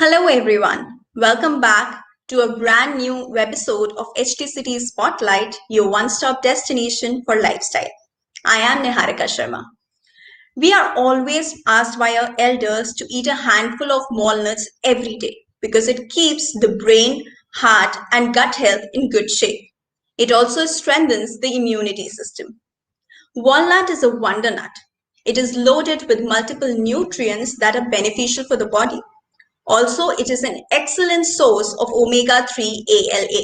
Hello, everyone. Welcome back to a brand new episode of HT City Spotlight, your one stop destination for lifestyle. I am Niharika Sharma. We are always asked by our elders to eat a handful of walnuts every day because it keeps the brain, heart, and gut health in good shape. It also strengthens the immunity system. Walnut is a wonder nut. It is loaded with multiple nutrients that are beneficial for the body. Also, it is an excellent source of omega-3 ALA.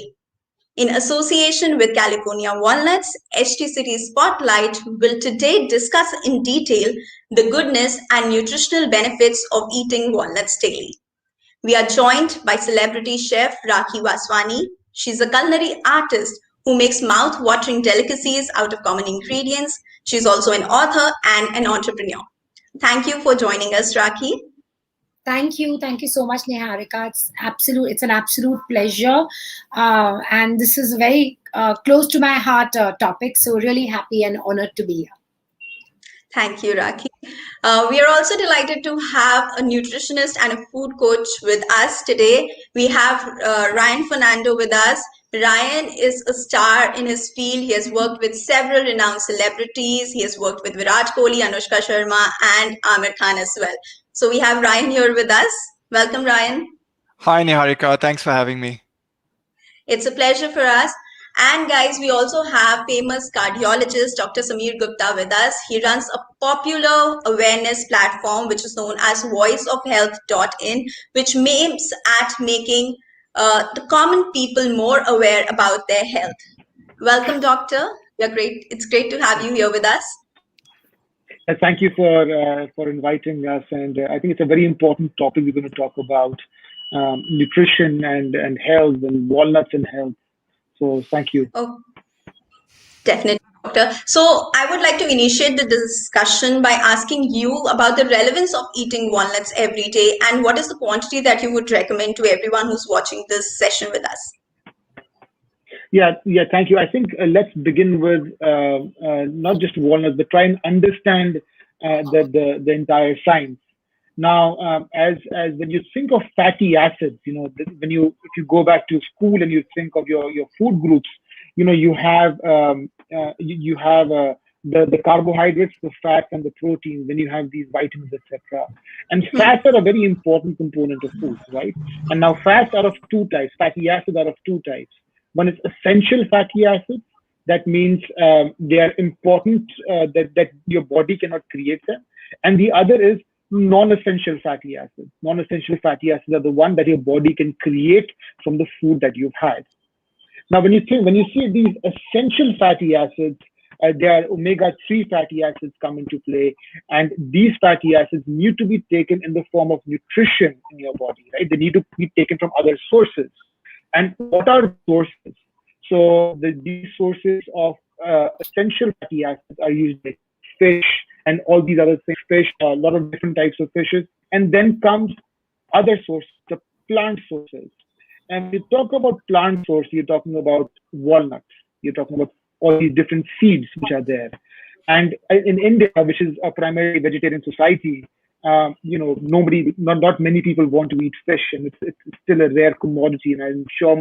In association with California Walnuts, HT City Spotlight will today discuss in detail the goodness and nutritional benefits of eating walnuts daily. We are joined by celebrity chef Rakhi Vaswani. She's a culinary artist who makes mouth-watering delicacies out of common ingredients. She's also an author and an entrepreneur. Thank you for joining us, Rakhi. Thank you so much, Niharika. It's an absolute pleasure, and this is a very close to my heart topic. So really happy and honored to be here. Thank you, Rakhi. We are also delighted to have a nutritionist and a food coach with us today. We have Ryan Fernando with us. Ryan is a star in his field. He has worked with several renowned celebrities. He has worked with Virat Kohli, Anushka Sharma, and Amir Khan as well. So we have Ryan here with us. Welcome, Ryan. Hi, Niharika. Thanks for having me. It's a pleasure for us. And guys, we also have famous cardiologist Dr. Samir Gupta with us. He runs a popular awareness platform which is known as voiceofhealth.in, which aims at making the common people more aware about their health. Welcome, Doctor. You're great. It's great to have you here with us. Thank you for inviting us, and I think it's a very important topic we're going to talk about nutrition and health and walnuts and health. So thank you. Oh, definitely, Doctor. So I would like to initiate the discussion by asking you about the relevance of eating walnuts every day and what is the quantity that you would recommend to everyone who's watching this session with us. Yeah. Thank you. I think let's begin with not just walnuts, but try and understand the entire science. Now, as when you think of fatty acids, when if you go back to school and you think of your food groups, you have the carbohydrates, the fats, and the proteins. Then you have these vitamins, etc. And fats are a very important component of food, right? And now fats are of two types. Fatty acids are of two types. One is essential fatty acids. That means they are important that your body cannot create them. And the other is non-essential fatty acids. Non-essential fatty acids are the one that your body can create from the food that you've had. Now, when you see these essential fatty acids, there are omega-3 fatty acids come into play, and these fatty acids need to be taken in the form of nutrition in your body, right? They need to be taken from other sources. And what are sources? So these sources of essential fatty acids are usually fish and all these other things, fish, a lot of different types of fishes. And then comes other sources, the plant sources. And when you talk about plant source, you're talking about walnuts. You're talking about all these different seeds which are there. And in India, which is a primarily vegetarian society, not many people want to eat fish, and it's still a rare commodity. And I'm sure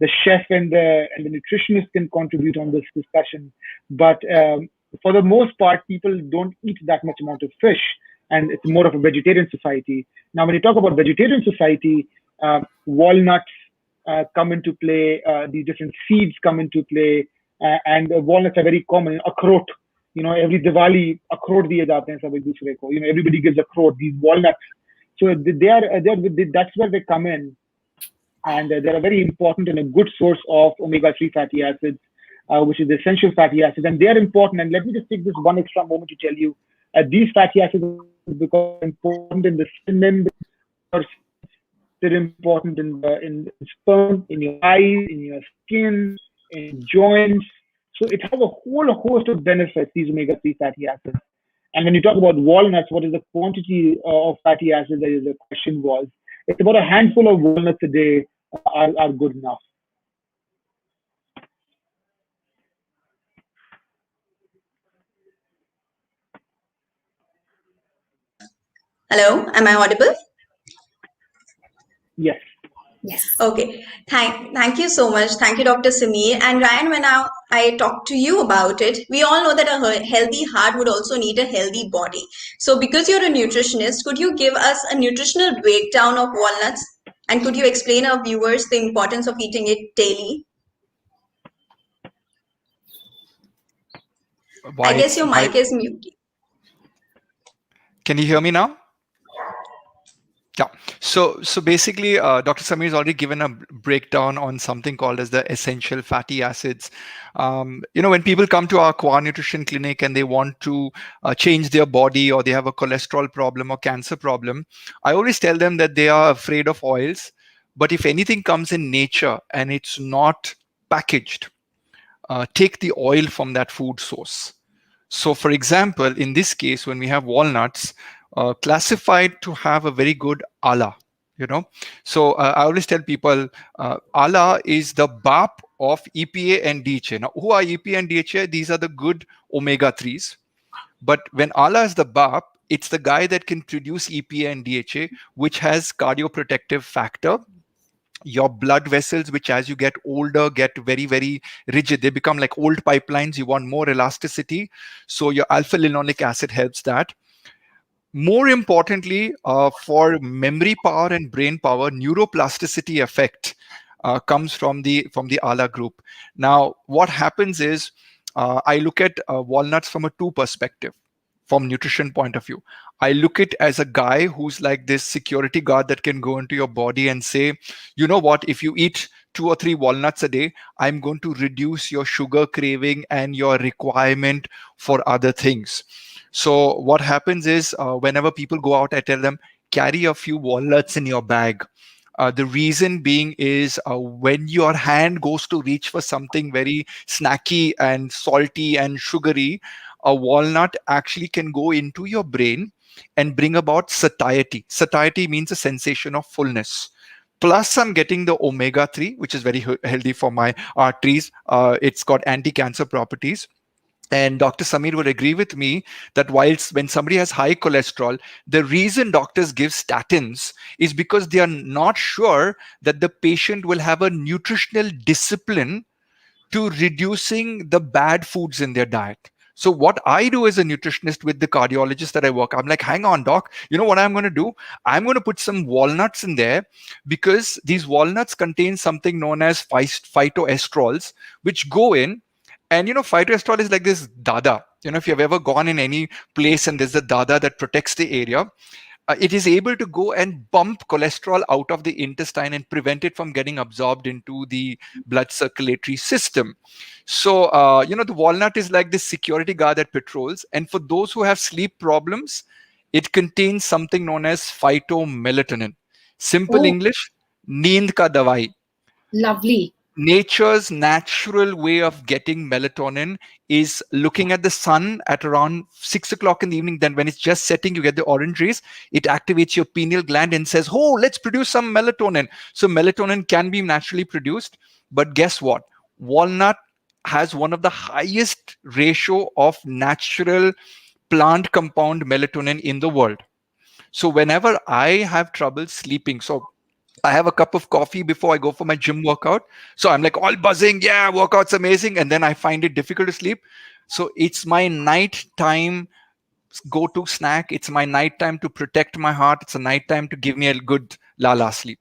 the chef and the nutritionist can contribute on this discussion. But for the most part, people don't eat that much amount of fish, and it's more of a vegetarian society. Now, when you talk about vegetarian society, walnuts come into play, these different seeds come into play, and walnuts are very common. Akhrot, every Diwali, akhrot diye jaate hain sabhi dusre ko. Everybody gives akhrot, these walnuts. So that's where they come in, and they're a very important and a good source of omega-3 fatty acids, which is the essential fatty acids, and they are important. And let me just take this one extra moment to tell you, these fatty acids become important in the skin, they're important in sperm, in your eyes, in your skin, in joints. So it has a whole host of benefits, these omega-3 fatty acids. And when you talk about walnuts, what is the quantity of fatty acids, that is the question was. It's about a handful of walnuts a day are good enough. Hello, am I audible? Yes. Yes. Okay, thank you so much. Thank you, Dr. Sameer. And Ryan, when I talked to you about it, we all know that a healthy heart would also need a healthy body. So, because you're a nutritionist, could you give us a nutritional breakdown of walnuts? And could you explain our viewers the importance of eating it daily? Why I guess it's your why mic is muted. Can you hear me now? Yeah. So basically, Dr. Samir has already given a breakdown on something called as the essential fatty acids. When people come to our Qua Nutrition Clinic and they want to change their body, or they have a cholesterol problem or cancer problem, I always tell them that they are afraid of oils. But if anything comes in nature and it's not packaged, take the oil from that food source. So, for example, in this case, when we have walnuts, classified to have a very good ala, So I always tell people, ala is the BAP of EPA and DHA. Now, who are EPA and DHA? These are the good omega 3s. But when ala is the BAP, it's the guy that can produce EPA and DHA, which has cardioprotective factor. Your blood vessels, which as you get older get very, very rigid, they become like old pipelines. You want more elasticity, so your alpha linolic acid helps that. More importantly, for memory power and brain power, neuroplasticity effect comes from the ala group. Now what happens is, I look at walnuts from a two perspective. From nutrition point of view, I look it as a guy who's like this security guard that can go into your body and say, you know what, if you eat 2 or 3 walnuts a day, I'm going to reduce your sugar craving and your requirement for other things. So what happens is, whenever people go out, I tell them, carry a few walnuts in your bag. The reason being is, when your hand goes to reach for something very snacky and salty and sugary, a walnut actually can go into your brain and bring about satiety. Satiety means a sensation of fullness. Plus, I'm getting the omega 3, which is very healthy for my arteries. It's got anti cancer properties. And Dr. Samir would agree with me that whilst when somebody has high cholesterol, the reason doctors give statins is because they are not sure that the patient will have a nutritional discipline to reducing the bad foods in their diet. So what I do as a nutritionist with the cardiologist that I work, I'm like, hang on, doc, you know what I'm going to do? I'm going to put some walnuts in there, because these walnuts contain something known as phytoestrols, which go in. And phytoestrol is like this dada. If you've ever gone in any place and there's a dada that protects the area, it is able to go and bump cholesterol out of the intestine and prevent it from getting absorbed into the blood circulatory system. So, the walnut is like this security guard that patrols. And for those who have sleep problems, it contains something known as phytomelatonin. Simple Oh, English, neend ka dawai. lovely. Nature's natural way of getting melatonin is looking at the sun at around 6 o'clock in the evening. Then when it's just setting, you get the orange rays. It activates your pineal gland and says, oh, let's produce some melatonin. So melatonin can be naturally produced. But guess what? Walnut has one of the highest ratio of natural plant compound melatonin in the world. So whenever I have trouble sleeping, so I have a cup of coffee before I go for my gym workout. So I'm like all buzzing. Yeah, workout's amazing. And then I find it difficult to sleep. So it's my nighttime go-to snack. It's my nighttime to protect my heart. It's a nighttime to give me a good la sleep.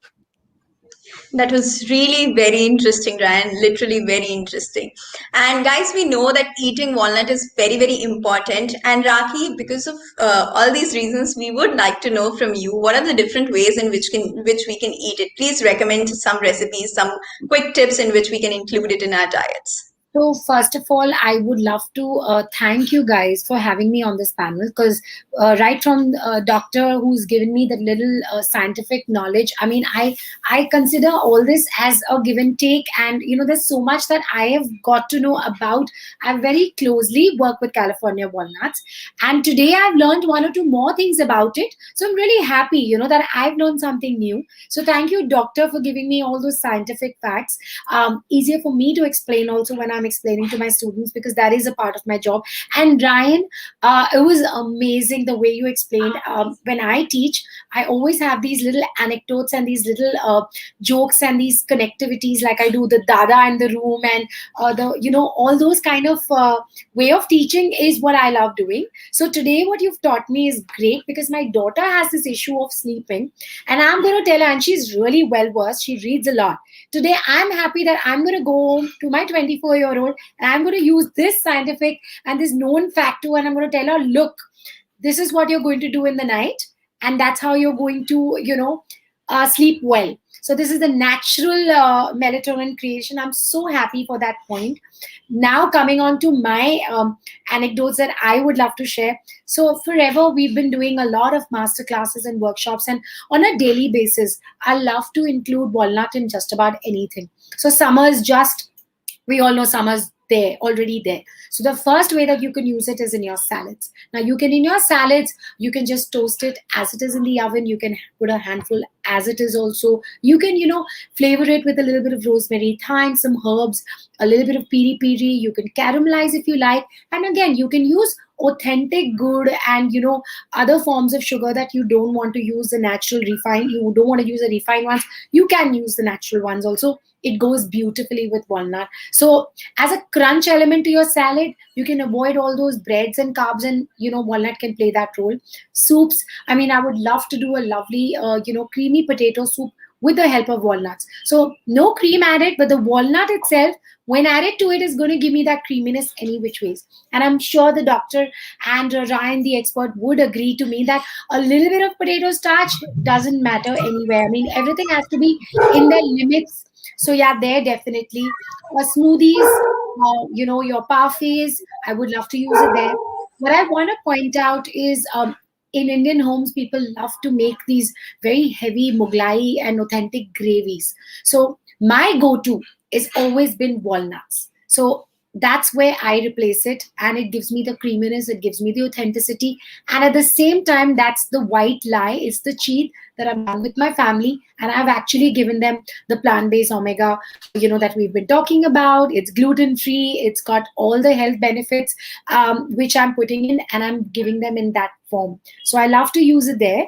That was really very interesting, Ryan. Literally very interesting. And guys, we know that eating walnut is very, very important. And Raki, because of all these reasons, we would like to know from you, what are the different ways in which we can eat it? Please recommend some recipes, some quick tips in which we can include it in our diets. So, first of all, I would love to thank you guys for having me on this panel, because right from doctor who's given me the little scientific knowledge, I mean, I consider all this as a give and take, and there's so much that I have got to know about. I very closely work with California Walnuts, and today I've learned one or two more things about it. So I'm really happy, that I've learned something new. So thank you, doctor, for giving me all those scientific facts. Easier for me to explain also when I'm I'm explaining to my students, because that is a part of my job. And Ryan, it was amazing the way you explained. When I teach, I always have these little anecdotes and these little jokes and these connectivities, like I do the dada in the room, and all those kind of way of teaching is what I love doing. So today what you've taught me is great, because my daughter has this issue of sleeping, and I'm going to tell her, and she's really well versed, she reads a lot. Today I'm happy that I'm going to go home to my 24-year-old, and I'm going to use this scientific and this known fact too, and I'm going to tell her, look, this is what you're going to do in the night, and that's how you're going to sleep well. So this is the natural melatonin creation. I'm so happy for that point. Now coming on to my anecdotes that I would love to share. So forever we've been doing a lot of master classes and workshops, and on a daily basis I love to include walnut in just about anything. So summer's just, we all know summer's there, already there. So the first way that you can use it is in your salads. Now you can, in your salads, you can just toast it as it is in the oven. You can put a handful as it is also. You can, flavor it with a little bit of rosemary, thyme, some herbs, a little bit of piri piri. You can caramelize if you like. And again, you can use authentic good and other forms of sugar that you don't want to use the natural refined, you don't want to use the refined ones, you can use the natural ones also. It goes beautifully with walnut. So as a crunch element to your salad, you can avoid all those breads and carbs, and walnut can play that role. Soups, I mean, I would love to do a lovely creamy potato soup with the help of walnuts. So no cream added, but the walnut itself, when added to it, is going to give me that creaminess any which ways. And I'm sure the doctor and Ryan, the expert, would agree to me that a little bit of potato starch doesn't matter anywhere. I mean, everything has to be in the limits. So yeah, there definitely. Smoothies, your parfaits, I would love to use it there. What I want to point out is in Indian homes, people love to make these very heavy Mughlai and authentic gravies. So my go-to is always been walnuts. So that's where I replace it, and it gives me the creaminess, it gives me the authenticity, and at the same time, that's the white lie. It's the cheat that I've done with my family, and I've actually given them the plant-based omega, that we've been talking about. It's gluten-free. It's got all the health benefits, which I'm putting in, and I'm giving them in that form. So I love to use it there.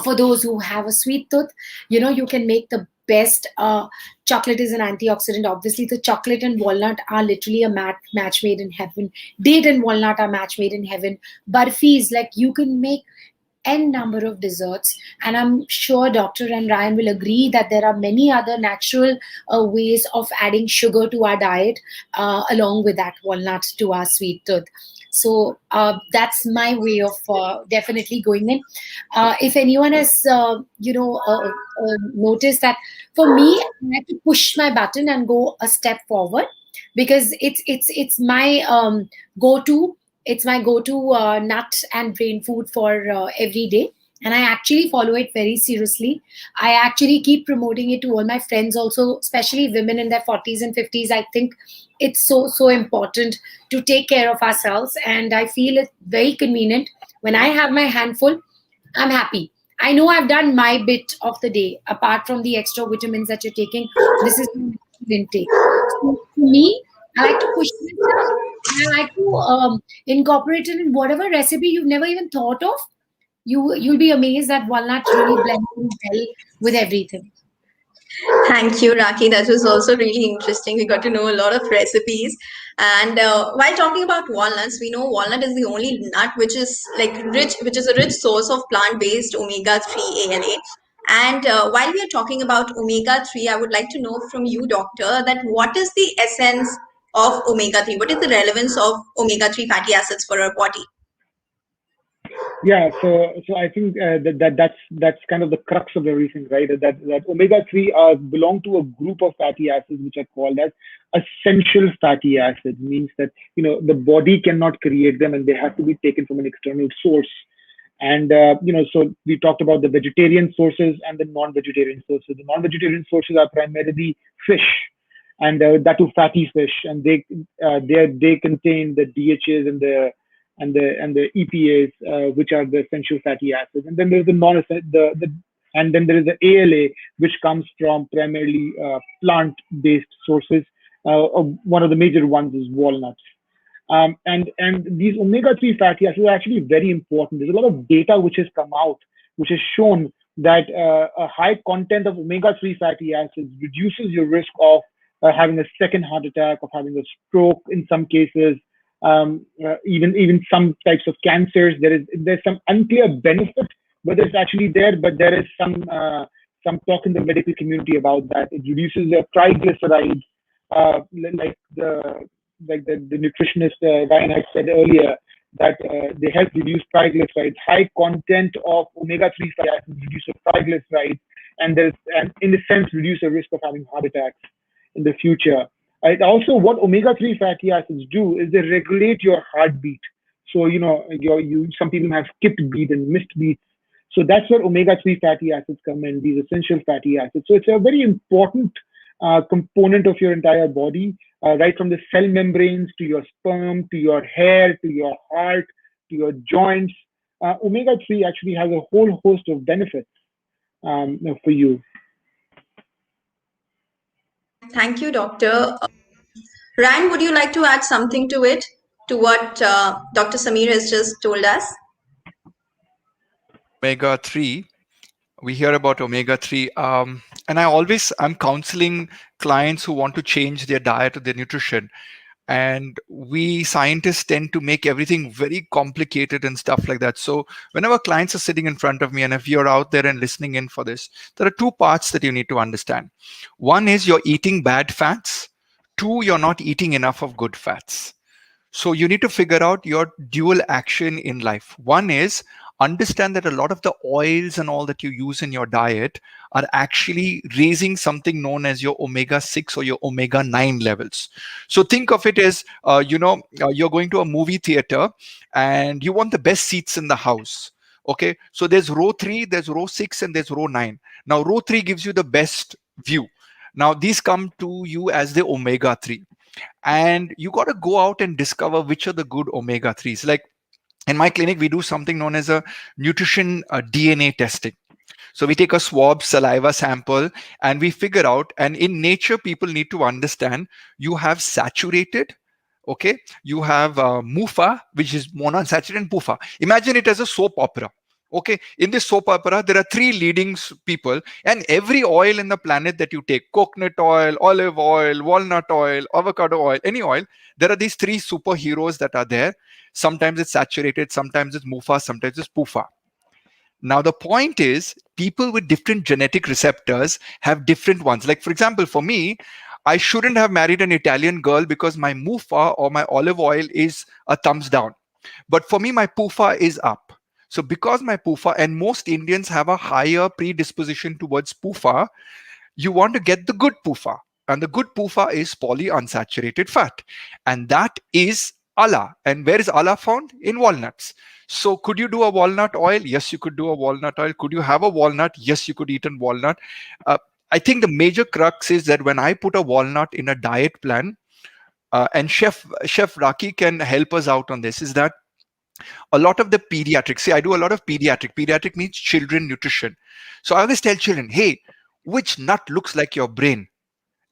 For those who have a sweet tooth, you can make the best. Chocolate is an antioxidant. Obviously, the chocolate and walnut are literally a match made in heaven. Date and walnut are match made in heaven. Barfis, like, you can make n number of desserts, and I'm sure Dr. and Ryan will agree that there are many other natural ways of adding sugar to our diet, along with that walnut to our sweet tooth. So that's my way of definitely going in. If anyone has noticed that, for me, I have to push my button and go a step forward, because it's my go-to. It's my go-to nut and brain food for every day. And I actually follow it very seriously. I actually keep promoting it to all my friends also, especially women in their 40s and 50s. I think it's so important to take care of ourselves. And I feel it very convenient. When I have my handful, I'm happy. I know I've done my bit of the day, apart from the extra vitamins that you're taking. This is the intake. So for me, I like to push myself, and I like to incorporate it in whatever recipe you've never even thought of. You'll be amazed that walnut really blends in well with everything. Thank you, Raki. That was also really interesting. We got to know a lot of recipes. And while talking about walnuts, we know walnut is the only nut which is rich, which is a rich source of plant-based omega-3 ALA. And while we are talking about omega-3, I would like to know from you, doctor, that what is the essence of omega-3? What is the relevance of omega-3 fatty acids for our body? Yeah, so I think that's kind of the crux of everything, right? That omega-3 belong to a group of fatty acids which are called as essential fatty acids. Means that the body cannot create them, and they have to be taken from an external source. And so we talked about the vegetarian sources and the non-vegetarian sources. The non-vegetarian sources are primarily fish, and that too fatty fish, and they contain the DHAs and the EPAs, which are the essential fatty acids. And then there's and then there is the ALA, which comes from primarily plant-based sources, One of the major ones is walnuts. And these omega-3 fatty acids are actually very important. There's a lot of data which has come out, which has shown that a high content of omega-3 fatty acids reduces your risk of having a second heart attack, of having a stroke in some cases, even some types of cancers. There's some unclear benefit whether it's actually there, but there is some talk in the medical community about that. It reduces your triglycerides, like the nutritionist Ryan had said earlier, that they help reduce triglycerides. High content of omega-3 fatty acids reduce your triglycerides, and in a sense reduce the risk of having heart attacks in the future. And also, what omega-3 fatty acids do is they regulate your heartbeat. So some people have skipped beat and missed beats. So that's where omega-3 fatty acids come in, these essential fatty acids. So it's a very important component of your entire body, right from the cell membranes to your sperm, to your hair, to your heart, to your joints. Omega-3 actually has a whole host of benefits for you. Thank you, Doctor. Ryan, would you like to add something to it, to what Dr. Samir has just told us? Omega-3, we hear about omega-3, and I'm counseling clients who want to change their diet or their nutrition, and we scientists tend to make everything very complicated and stuff like that. So whenever clients are sitting in front of me, and if you're out there and listening in for this, there are two parts that you need to understand. One is you're eating bad fats. Two, you're not eating enough of good fats. So you need to figure out your dual action in life. One is understand that a lot of the oils and all that you use in your diet are actually raising something known as your omega-6 or your omega-9 levels. So think of it as, you're going to a movie theater and you want the best seats in the house. Okay, so there's row 3, there's row 6, and there's row 9. Now, row 3 gives you the best view. Now, these come to you as the omega-3. And you got to go out and discover which are the good omega-3s. Like in my clinic, we do something known as a nutrition DNA testing. So we take a swab saliva sample and we figure out, and in nature, people need to understand you have saturated, okay, you have MUFA, which is monounsaturated, and PUFA. Imagine it as a soap opera. Okay, in this soap opera, there are 3 leading people, and every oil in the planet that you take, coconut oil, olive oil, walnut oil, avocado oil, any oil, there are these 3 superheroes that are there. Sometimes it's saturated, sometimes it's MUFA, sometimes it's PUFA. Now, the point is, people with different genetic receptors have different ones. Like, for example, for me, I shouldn't have married an Italian girl because my MUFA or my olive oil is a thumbs down. But for me, my PUFA is up. So because my PUFA, and most Indians have a higher predisposition towards PUFA, you want to get the good PUFA. And the good PUFA is polyunsaturated fat. And that is ALA. And where is ALA found? In walnuts. So could you do a walnut oil? Yes, you could do a walnut oil. Could you have a walnut? Yes, you could eat a walnut. I think the major crux is that when I put a walnut in a diet plan, and Chef Raki can help us out on this, is that a lot of the pediatrics, see, I do a lot of pediatric means children nutrition. So I always tell children, hey, which nut looks like your brain?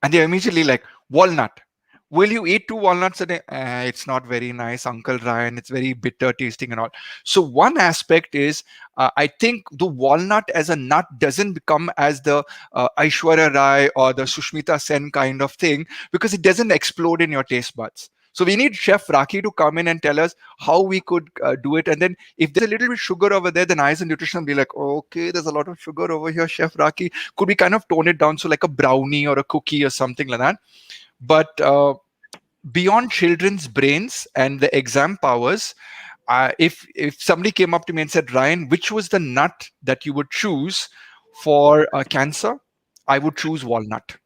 And they're immediately like, walnut. Will you eat 2 walnuts a day? It's not very nice, Uncle Ryan. It's very bitter tasting and all. So one aspect is, I think the walnut as a nut doesn't become as the Aishwarya Rai or the Sushmita Sen kind of thing, because it doesn't explode in your taste buds. So we need Chef Raki to come in and tell us how we could do it. And then if there's a little bit sugar over there, then I as a nutritionist will be like, okay, there's a lot of sugar over here, Chef Raki. Could we kind of tone it down? So like a brownie or a cookie or something like that. But beyond children's brains and the exam powers, if somebody came up to me and said, Ryan, which was the nut that you would choose for cancer? I would choose walnut.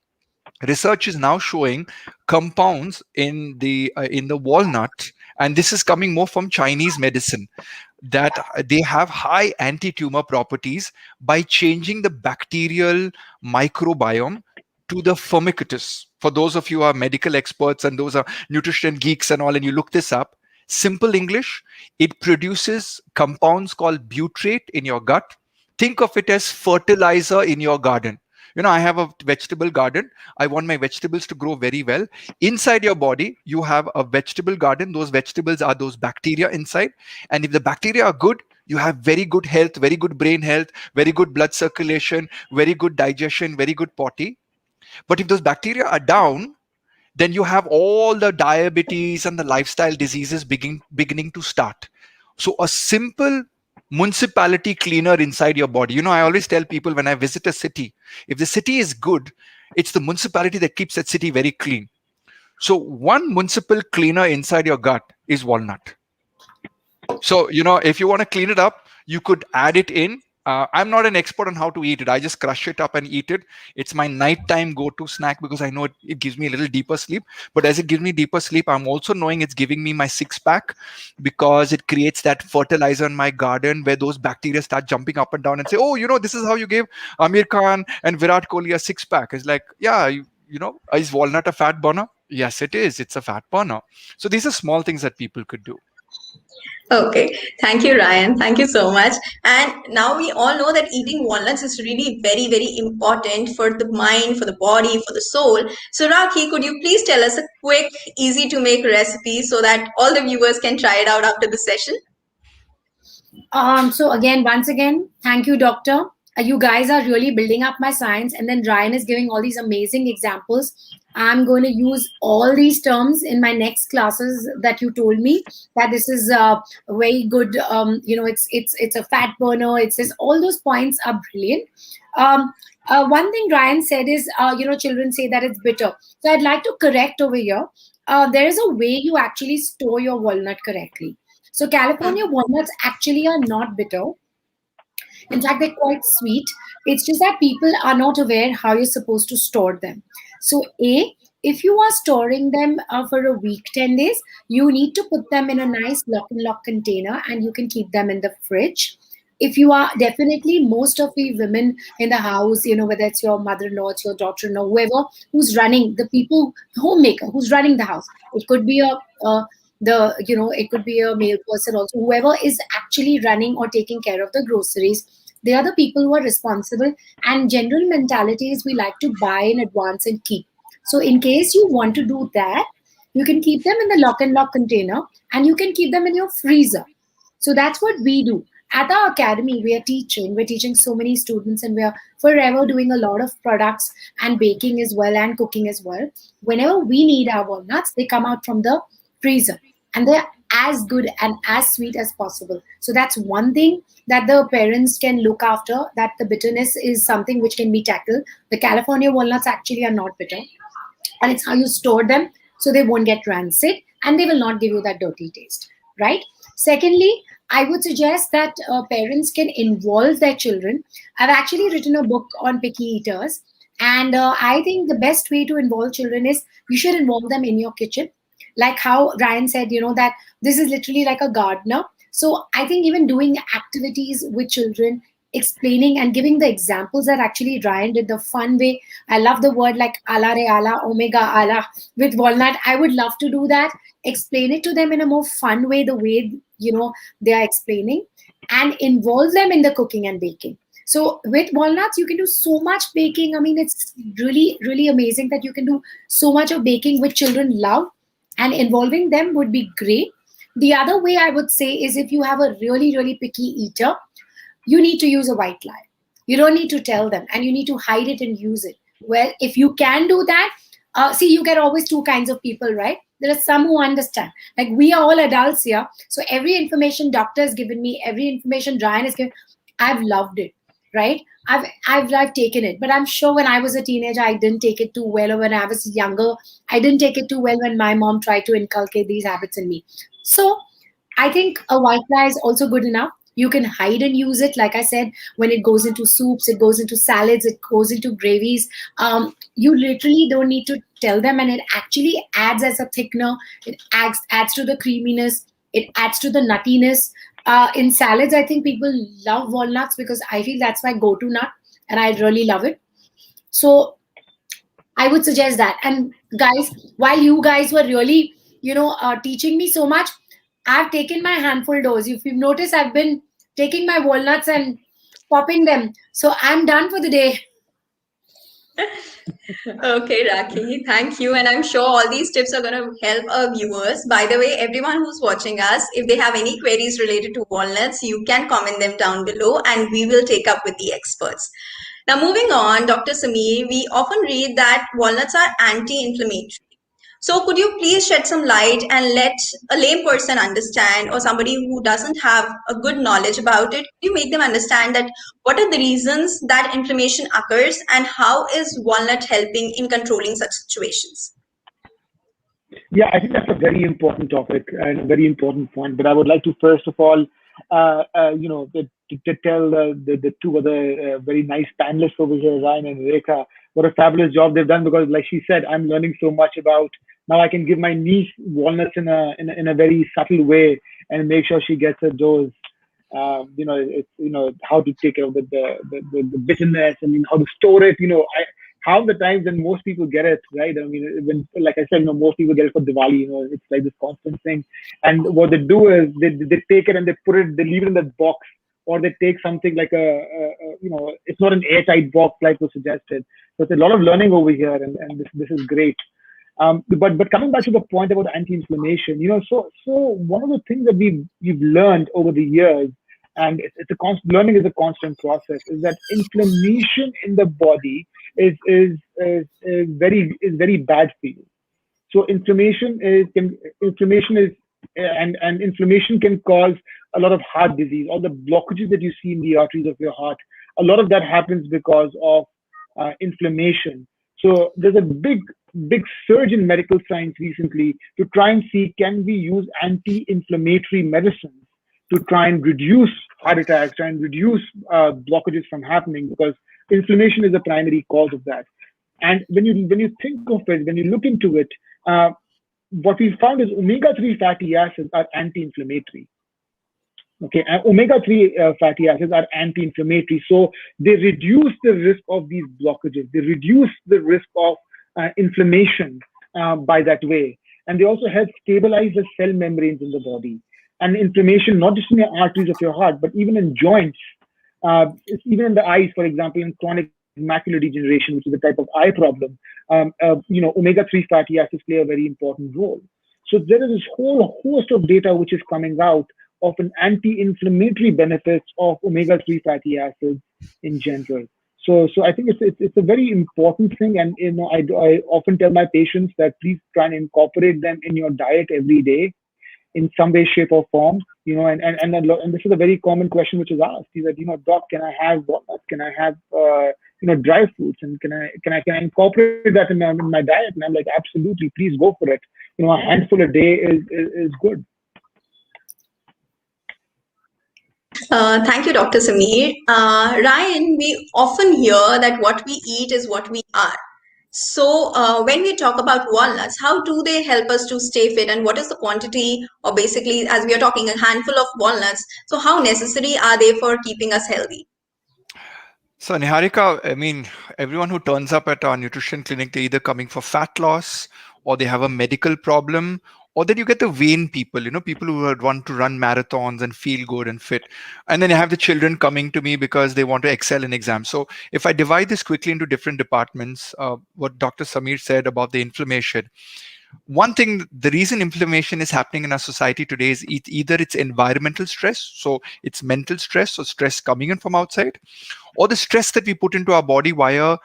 Research is now showing compounds in the walnut, and this is coming more from Chinese medicine, that they have high anti-tumor properties by changing the bacterial microbiome to the firmicutes. For those of you who are medical experts and those are nutrition geeks and all, and you look this up, simple English, it produces compounds called butyrate in your gut. Think of it as fertilizer in your garden. I have a vegetable garden. I want my vegetables to grow very well. Inside your body, you have a vegetable garden. Those vegetables are those bacteria inside. And if the bacteria are good, you have very good health, very good brain health, very good blood circulation, very good digestion, very good potty. But if those bacteria are down, then you have all the diabetes and the lifestyle diseases beginning to start. So a simple municipality cleaner inside your body. I always tell people when I visit a city, if the city is good, it's the municipality that keeps that city very clean. So one municipal cleaner inside your gut is walnut. So, if you want to clean it up, you could add it in. I'm not an expert on how to eat it. I just crush it up and eat it. It's my nighttime go-to snack because I know it gives me a little deeper sleep. But as it gives me deeper sleep, I'm also knowing it's giving me my six-pack because it creates that fertilizer in my garden where those bacteria start jumping up and down and say, oh, this is how you gave Amir Khan and Virat Kohli a six-pack. It's like, yeah, is walnut a fat burner? Yes, it is. It's a fat burner. So these are small things that people could do. Okay, thank you, Ryan. Thank you so much. And now we all know that eating walnuts is really very, very important for the mind, for the body, for the soul. So, Rakhi, could you please tell us a quick, easy to make recipe so that all the viewers can try it out after the session? So once again, thank you, doctor. You guys are really building up my science, and then Ryan is giving all these amazing examples. I'm going to use all these terms in my next classes that you told me that this is a very good. It's a fat burner. It says all those points are brilliant. One thing Ryan said is, children say that it's bitter. So I'd like to correct over here. There is a way you actually store your walnut correctly. So California walnuts actually are not bitter. In fact, they're quite sweet. It's just that people are not aware how you're supposed to store them. So if you are storing them for a week, 10 days, you need to put them in a nice lock and lock container and you can keep them in the fridge. If you are definitely most of the women in the house, whether it's your mother-in-law, it's your daughter-in-law, whoever who's running, the people, homemaker who's running the house, it could be it could be a male person also, whoever is actually running or taking care of the groceries. They are the people who are responsible, and general mentality is we like to buy in advance and keep. So in case you want to do that, you can keep them in the lock and lock container and you can keep them in your freezer. So that's what we do. At our academy, we're teaching so many students, and we're forever doing a lot of products and baking as well and cooking as well. Whenever we need our walnuts, they come out from the freezer and they're as good and as sweet as possible. So that's one thing that the parents can look after, that the bitterness is something which can be tackled. The California walnuts actually are not bitter, and it's how you store them so they won't get rancid and they will not give you that dirty taste, right? Secondly, I would suggest that parents can involve their children. I've actually written a book on picky eaters, and I think the best way to involve children is you should involve them in your kitchen. Like how Ryan said, that this is literally like a gardener. So I think even doing activities with children, explaining and giving the examples that actually Ryan did, the fun way. I love the word like ala re ala, omega ala with walnut. I would love to do that. Explain it to them in a more fun way, the way, they are explaining, and involve them in the cooking and baking. So with walnuts, you can do so much baking. I mean, it's really, really amazing that you can do so much of baking which children love, and involving them would be great. The other way I would say is if you have a really, really picky eater, you need to use a white lie. You don't need to tell them, and you need to hide it and use it. Well, if you can do that, see, you get always two kinds of people, right? There are some who understand. Like we are all adults here. So every information doctor has given me, every information Ryan has given, I've loved it, right? I've taken it. But I'm sure when I was a teenager, I didn't take it too well. Or when I was younger, I didn't take it too well when my mom tried to inculcate these habits in me. So I think a white lie is also good enough. You can hide and use it. Like I said, when it goes into soups, it goes into salads, it goes into gravies. You literally don't need to tell them, and it actually adds as a thickener. It adds to the creaminess. It adds to the nuttiness. In salads, I think people love walnuts because I feel that's my go-to nut, and I really love it. So I would suggest that. And guys, while you guys were really, teaching me so much, I've taken my handful dose. If you've noticed, I've been taking my walnuts and popping them. So I'm done for the day. Okay, Rakhi, thank you. And I'm sure all these tips are going to help our viewers. By the way, everyone who's watching us, if they have any queries related to walnuts, you can comment them down below and we will take up with the experts. Now, moving on, Dr. Sameer, we often read that walnuts are anti-inflammatory. So, could you please shed some light and let a lame person understand, or somebody who doesn't have a good knowledge about it, could you make them understand that what are the reasons that inflammation occurs and how is walnut helping in controlling such situations? Yeah, I think that's a very important topic and a very important point. But I would like to first of all, to tell the two other very nice panelists over here, Ryan and Rekha, what a fabulous job they've done. Because, like she said, I'm learning so much about now. I can give my niece walnuts in a very subtle way and make sure she gets a dose. It's how to take care of the bitterness and how to store it. Half the times when most people get it, right? I mean, when, like I said, most people get it for Diwali. It's like this constant thing. And what they do is they take it and they leave it in that box, or they take something like it's not an airtight box like was suggested. So it's a lot of learning over here, and this is great. But coming back to the point about anti-inflammation, so one of the things that we've learned over the years, and it's a constant learning is a constant process, is that inflammation in the body is very bad for you. So inflammation is and inflammation can cause a lot of heart disease. All the blockages that you see in the arteries of your heart, a lot of that happens because of inflammation. So there's a big surge in medical science recently to try and see, can we use anti-inflammatory medicines to try and reduce heart attacks, try and reduce blockages from happening, because inflammation is the primary cause of that. And when you think of it, when you look into it, what we found is omega-3 fatty acids are anti-inflammatory. Okay, and omega-3 fatty acids are anti-inflammatory, so they reduce the risk of these blockages. They reduce the risk of inflammation by that way, and they also help stabilize the cell membranes in the body. And inflammation, not just in the arteries of your heart, but even in joints, even in the eyes, for example, in chronic macular degeneration, which is a type of eye problem, omega-3 fatty acids play a very important role. So there is this whole host of data which is coming out of an anti-inflammatory benefits of omega-3 fatty acids in general. So I think it's a very important thing, and I often tell my patients that please try and incorporate them in your diet every day, in some way, shape, or form. And this is a very common question which is asked: is that, doc, can I have walnuts? Can I have dry fruits? And can I incorporate that in my diet? And I'm like, absolutely, please go for it. A handful a day is good. Thank you, Dr. Sameer. Ryan, we often hear that what we eat is what we are. So when we talk about walnuts, how do they help us to stay fit, and what is the quantity, or basically, as we are talking, a handful of walnuts, so how necessary are they for keeping us healthy? So Niharika, I mean, everyone who turns up at our nutrition clinic, they're either coming for fat loss, or they have a medical problem, or then you get the vain people, people who want to run marathons and feel good and fit. And then you have the children coming to me because they want to excel in exams. So if I divide this quickly into different departments, what Dr. Sameer said about the inflammation, one thing, the reason inflammation is happening in our society today is either it's environmental stress, so it's mental stress, or stress coming in from outside, or the stress that we put into our body via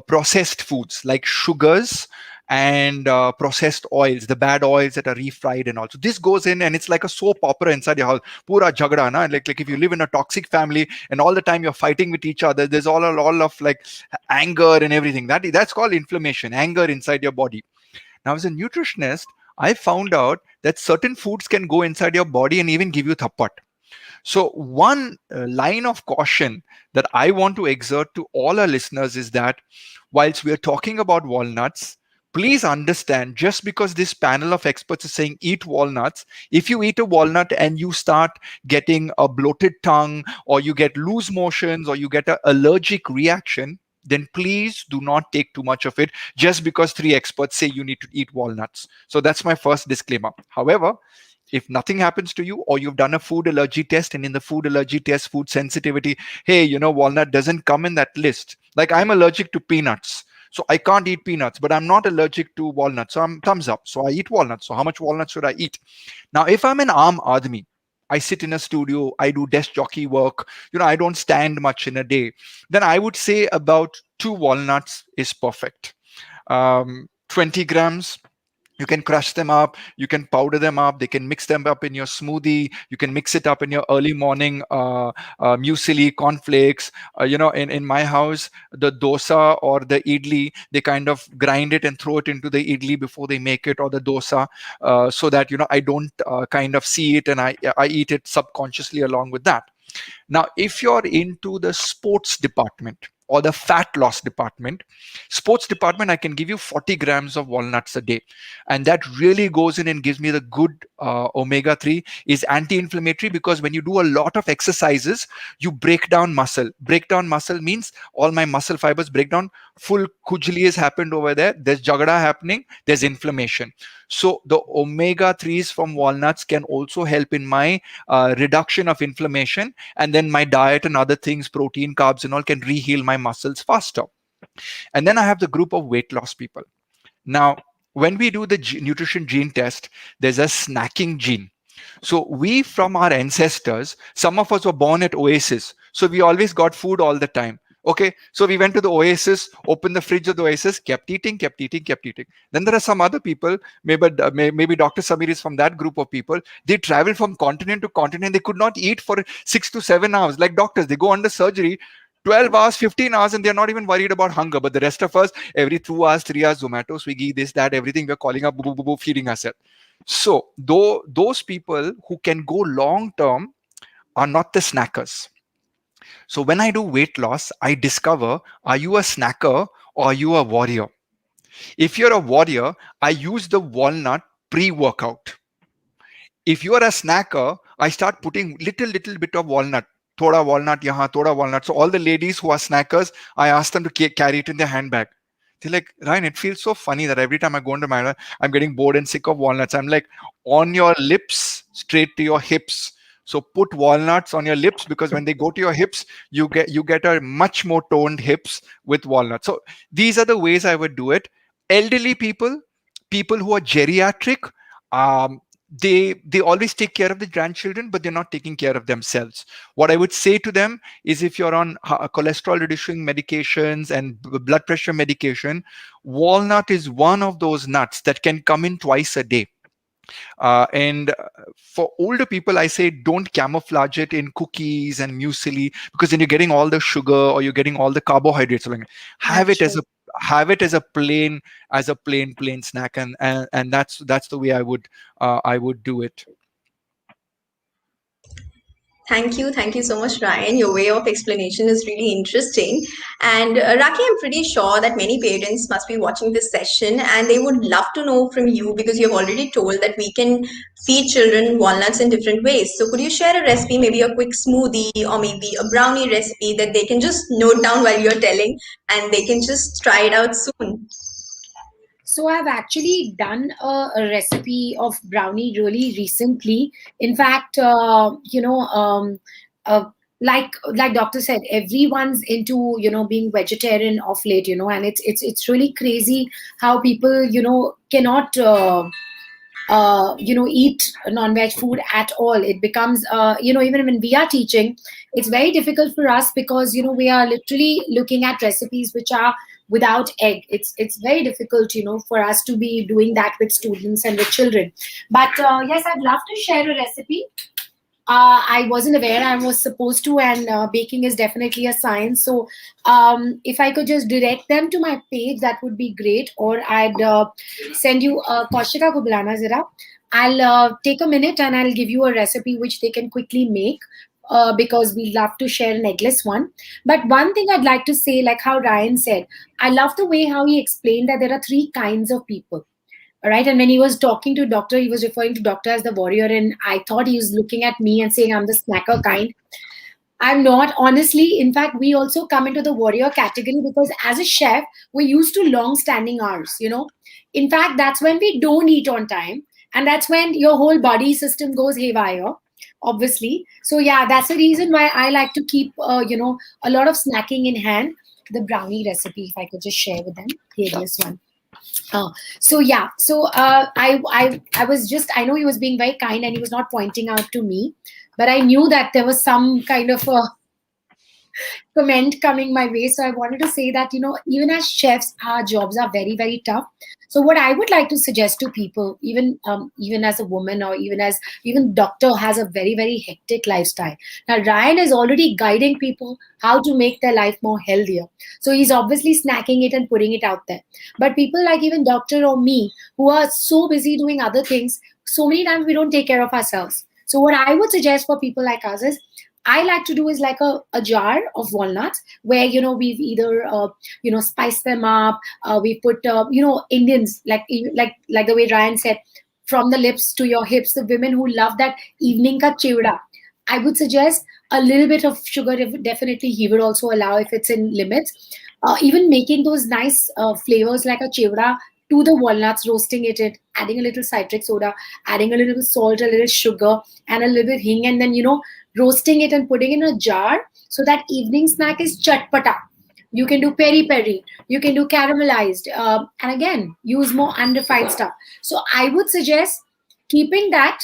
processed foods like sugars and processed oils, the bad oils that are refried and all. So this goes in and it's like a soap opera inside your house. Pura jagda, na? Like if you live in a toxic family and all the time you're fighting with each other, there's all of like anger and everything. That's called inflammation, anger inside your body. Now, as a nutritionist, I found out that certain foods can go inside your body and even give you thappat. So one line of caution that I want to exert to all our listeners is that whilst we are talking about walnuts, please understand, just because this panel of experts is saying eat walnuts, if you eat a walnut and you start getting a bloated tongue, or you get loose motions, or you get an allergic reaction, then please do not take too much of it just because 3 experts say you need to eat walnuts. So that's my first disclaimer. However, if nothing happens to you, or you've done a food allergy test and in the food allergy test, food sensitivity, hey, walnut doesn't come in that list. Like I'm allergic to peanuts. So I can't eat peanuts, but I'm not allergic to walnuts. So I'm thumbs up. So I eat walnuts. So how much walnuts should I eat? Now, if I'm an aam admi, I sit in a studio, I do desk jockey work, I don't stand much in a day, then I would say about 2 walnuts is perfect. 20 grams, you can crush them up, you can powder them up, they can mix them up in your smoothie, you can mix it up in your early morning muesli, cornflakes. In my house, the dosa or the idli, they kind of grind it and throw it into the idli before they make it, or the dosa, so that I don't kind of see it, and I eat it subconsciously along with that. Now, if you're into the sports department or the fat loss department, sports department, I can give you 40 grams of walnuts a day. And that really goes in and gives me the good omega-3, is anti-inflammatory, because when you do a lot of exercises, you break down muscle. Break down muscle means all my muscle fibers break down. Full kujli has happened over there. There's jagada happening. There's inflammation. So the omega-3s from walnuts can also help in my reduction of inflammation, and then my diet and other things, protein, carbs and all, can reheal my muscles faster. And then I have the group of weight loss people. Now, when we do the nutrition gene test, there's a snacking gene. So we, from our ancestors, some of us were born at oasis, so we always got food all the time. Okay, so we went to the oasis, opened the fridge of the oasis, kept eating, kept eating, kept eating. Then there are some other people, maybe Dr. Samir is from that group of people. They travel from continent to continent. They could not eat for 6 to 7 hours. Like doctors, they go under surgery 12 hours, 15 hours, and they're not even worried about hunger. But the rest of us, every 2 hours, 3 hours, Zomato, Swiggy, this, that, everything, we're calling up, boo, boo, boo, boo, feeding ourselves. So though those people who can go long term are not the snackers. So when I do weight loss, I discover, are you a snacker or are you a warrior? If you're a warrior, I use the walnut pre-workout. If you are a snacker, I start putting little bit of walnut. Thoda walnut yahan, thoda walnut. So all the ladies who are snackers, I ask them to carry it in their handbag. They're like, Ryan, it feels so funny that every time I go into my, I'm getting bored and sick of walnuts. I'm like, on your lips, straight to your hips. So put walnuts on your lips, because when they go to your hips, you get a much more toned hips with walnuts. So these are the ways I would do it. Elderly people, people who are geriatric, um, they always take care of the grandchildren, but they're not taking care of themselves. What I would say to them is, if you're on cholesterol reducing medications and blood pressure medication, walnut is one of those nuts that can come in twice a day. And for older people, I say don't camouflage it in cookies and muesli, because then you're getting all the sugar or you're getting all the carbohydrates. Have it as a plain snack, and that's the way I would do it. Thank you so much, Ryan. Your way of explanation is really interesting. And Raki, I'm pretty sure that many parents must be watching this session and they would love to know from you, because you've already told that we can feed children walnuts in different ways. So could you share a recipe, maybe a quick smoothie or maybe a brownie recipe that they can just note down while you're telling, and they can just try it out soon? So I've actually done a recipe of brownie really recently. In fact, like Doctor said, everyone's into being vegetarian of late, and it's really crazy how people cannot eat non-veg food at all. It becomes even when we are teaching, it's very difficult for us, because we are literally looking at recipes which are without egg. It's very difficult for us to be doing that with students and with children. But yes, I'd love to share a recipe. I wasn't aware I was supposed to, and baking is definitely a science. So if I could just direct them to my page, that would be great. Or I'd send you Kaushika ko bulana zara. I'll take a minute and I'll give you a recipe which they can quickly make, because we love to share an eggless one. But one thing I'd like to say, like how Ryan said, I love the way how he explained that there are 3 kinds of people. All right. And when he was talking to doctor, he was referring to doctor as the warrior. And I thought he was looking at me and saying I'm the snacker kind. I'm not, honestly. In fact, we also come into the warrior category, because as a chef, we're used to long standing hours. In fact, that's when we don't eat on time. And that's when your whole body system goes haywire, obviously. So yeah, that's the reason why I like to keep, a lot of snacking in hand. the brownie recipe, if I could just share with them. Here, this one. So yeah, so I was just, I know he was being very kind and he was not pointing out to me, but I knew that there was some kind of a comment coming my way. So I wanted to say that, even as chefs, our jobs are very, very tough. So what I would like to suggest to people, even as a woman, or even doctor has a very, very hectic lifestyle. Now Ryan is already guiding people how to make their life more healthier. So he's obviously snacking it and putting it out there. But people like even doctor or me, who are so busy doing other things, so many times we don't take care of ourselves. So what I would suggest for people like us is, I like to do is like a jar of walnuts where, we've either, spiced them up. We put, Indians, like the way Ryan said, from the lips to your hips, the women who love that evening ka chivda. I would suggest a little bit of sugar, definitely he would also allow if it's in limits. Even making those nice flavors like a chivda to the walnuts, roasting it, adding a little citric soda, adding a little bit salt, a little sugar, and a little bit hing, and then, roasting it and putting in a jar. So that evening snack is chatpata. You can do peri peri, you can do caramelized, and again, use more unrefined stuff. So I would suggest keeping that,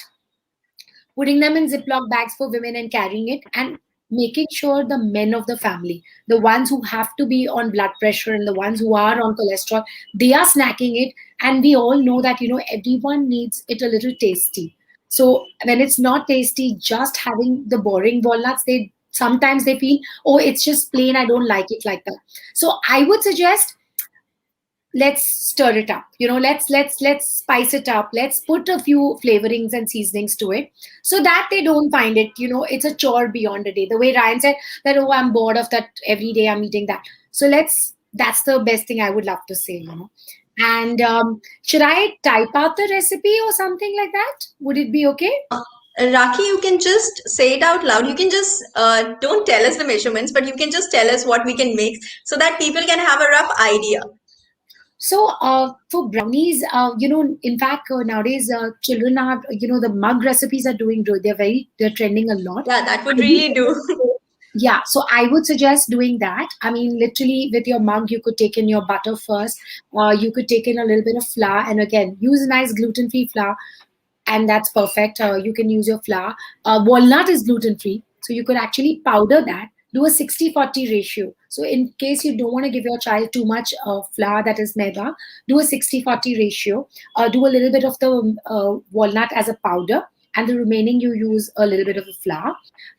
putting them in Ziploc bags for women and carrying it, and making sure the men of the family, the ones who have to be on blood pressure and the ones who are on cholesterol, they are snacking it. And we all know that, everyone needs it a little tasty. So when it's not tasty, just having the boring walnuts, sometimes they feel, oh, it's just plain, I don't like it like that. So I would suggest, let's stir it up, let's spice it up, let's put a few flavorings and seasonings to it, so that they don't find it, it's a chore beyond a day, the way Ryan said that, oh, I'm bored of that, every day I'm eating that. So that's the best thing I would love to say. And should I type out the recipe or something like that? Would it be okay? Raki, you can just say it out loud. You can just don't tell us the measurements, but you can just tell us what we can mix so that people can have a rough idea. So for brownies, in fact, nowadays children are, the mug recipes are doing good. They're trending a lot. Yeah, that would really do. Yeah, so I would suggest doing that. I mean, literally with your mug, you could take in your butter first. You could take in a little bit of flour, and again, use a nice gluten-free flour, and that's perfect. You can use your flour. Walnut is gluten-free, so you could actually powder that. Do a 60-40 ratio. So in case you don't want to give your child too much flour, that is maida, do a 60-40 ratio. Do a little bit of the walnut as a powder, and the remaining you use a little bit of a flour.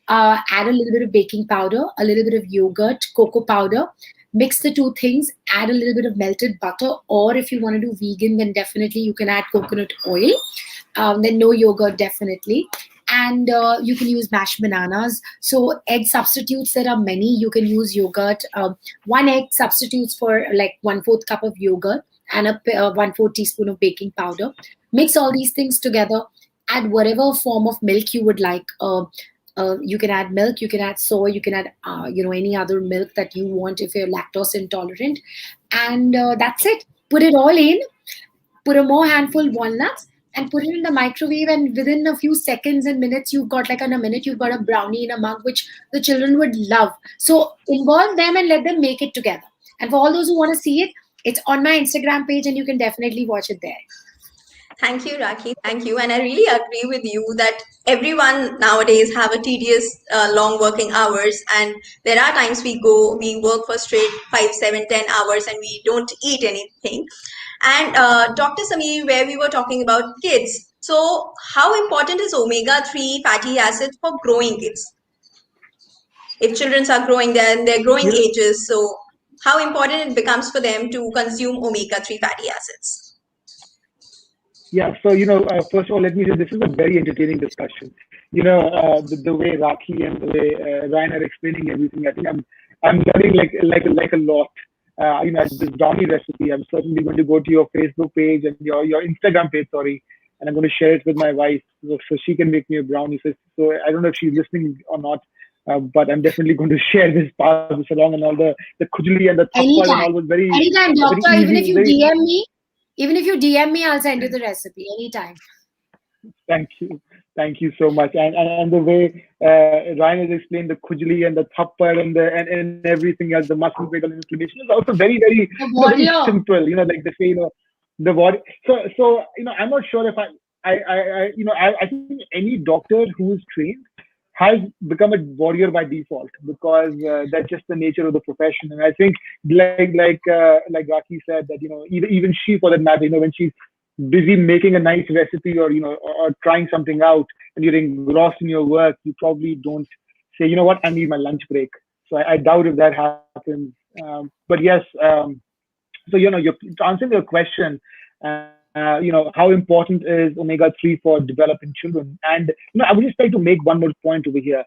Add a little bit of baking powder, a little bit of yogurt, cocoa powder. Mix the two things, add a little bit of melted butter, or if you want to do vegan, then definitely you can add coconut oil. Then no yogurt, definitely. And you can use mashed bananas. So egg substitutes, there are many. You can use yogurt. 1 egg substitutes for like 1/4 cup of yogurt and a 1/4 teaspoon of baking powder. Mix all these things together. Add whatever form of milk you would like. You can add milk, you can add soy, you can add any other milk that you want if you're lactose intolerant. And that's it. Put it all in. Put a more handful walnuts, and put it in the microwave, and within a few seconds and minutes, you've got like in a minute, you've got a brownie in a mug, which the children would love. So involve them and let them make it together. And for all those who want to see it, it's on my Instagram page, and you can definitely watch it there. Thank you, Raki. Thank you. And I really agree with you that everyone nowadays have a tedious, long working hours. And there are times we work for straight 5, 7, 10 hours and we don't eat anything. And Dr. Sameer, where we were talking about kids. So how important is omega-3 fatty acids for growing kids? If children are growing, then they're growing ages. So how important it becomes for them to consume omega-3 fatty acids? Yeah, so first of all, let me say this is a very entertaining discussion. The way Raki and the way Ryan are explaining everything, I think I'm learning like a lot. This brownie recipe, I'm certainly going to go to your Facebook page and your Instagram page, sorry, and I'm going to share it with my wife so she can make me a brownie. So I don't know if she's listening or not, but I'm definitely going to share this, pass this along, and all the khujli and the thappa and all was very anytime, doctor. very Even if you very, DM me, I'll send you the recipe anytime. Thank you. Thank you so much. And the way Ryan has explained the khujli and the thappar and and everything else, the muscle break and inflammation is also very The very warrior. simple. Like they say, the body. So I'm not sure if I think any doctor who is trained has become a warrior by default because that's just the nature of the profession. And I think like Raki said that even she for that matter, when she's busy making a nice recipe or trying something out and you're engrossed in your work, you probably don't say, what, I need my lunch break. So I doubt if that happens. But yes, you're answering your question. How important is omega-3 for developing children? And I would just like to make one more point over here.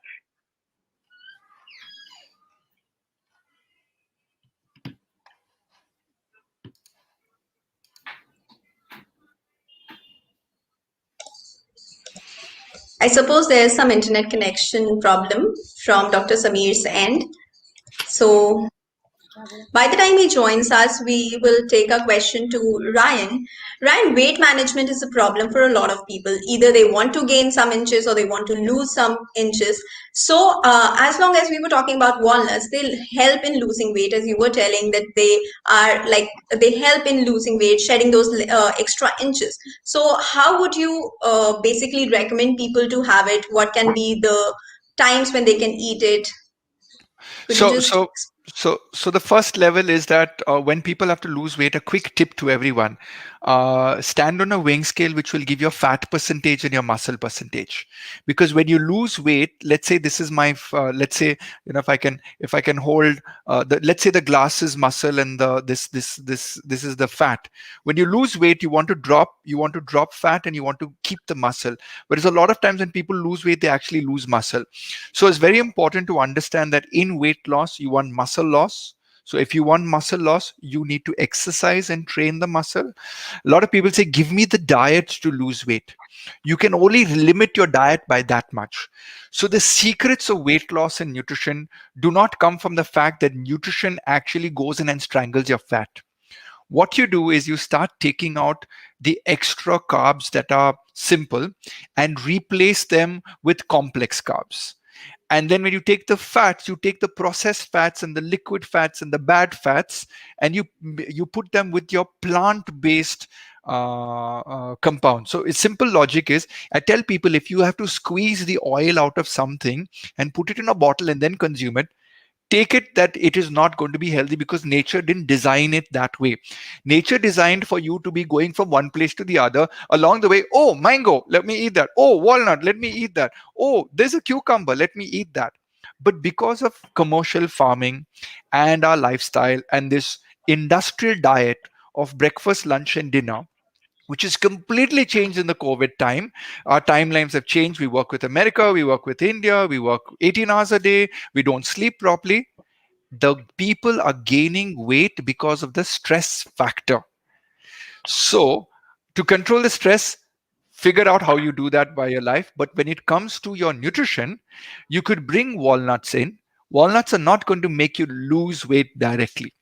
I suppose there is some internet connection problem from Dr. Samir's end. So by the time he joins us, we will take a question to Ryan. Ryan, weight management is a problem for a lot of people. Either they want to gain some inches or they want to lose some inches. So, as long as we were talking about walnuts, they'll help in losing weight, as you were telling that they help in losing weight, shedding those extra inches. So, how would you basically recommend people to have it? What can be the times when they can eat it? Could you So, just so, so the first level is that when people have to lose weight, a quick tip to everyone: stand on a weighing scale, which will give your fat percentage and your muscle percentage. Because when you lose weight, let's say this is my, let's say, if I can hold let's say the glass is muscle and this is the fat. When you lose weight, you want to drop fat and you want to keep the muscle. Whereas a lot of times when people lose weight, they actually lose muscle. So it's very important to understand that in weight loss, you want muscle loss. So if you want muscle loss, you need to exercise and train the muscle. A lot of people say, give me the diet to lose weight. You can only limit your diet by that much. So the secrets of weight loss and nutrition do not come from the fact that nutrition actually goes in and strangles your fat. What you do is you start taking out the extra carbs that are simple and replace them with complex carbs. And then when you take the fats, you take the processed fats and the liquid fats and the bad fats, and you put them with your plant-based compound. So it's simple logic is, I tell people, if you have to squeeze the oil out of something and put it in a bottle and then consume it, take it that it is not going to be healthy, because nature didn't design it that way. Nature designed for you to be going from one place to the other. Along the way, oh, mango, let me eat that. Oh, walnut, let me eat that. Oh, there's a cucumber, let me eat that. But because of commercial farming and our lifestyle and this industrial diet of breakfast, lunch, and dinner, which is completely changed in the COVID time. Our timelines have changed. We work with America, we work with India, we work 18 hours a day, we don't sleep properly. The people are gaining weight because of the stress factor. So, to control the stress, figure out how you do that by your life. But when it comes to your nutrition, you could bring walnuts in. Walnuts are not going to make you lose weight directly.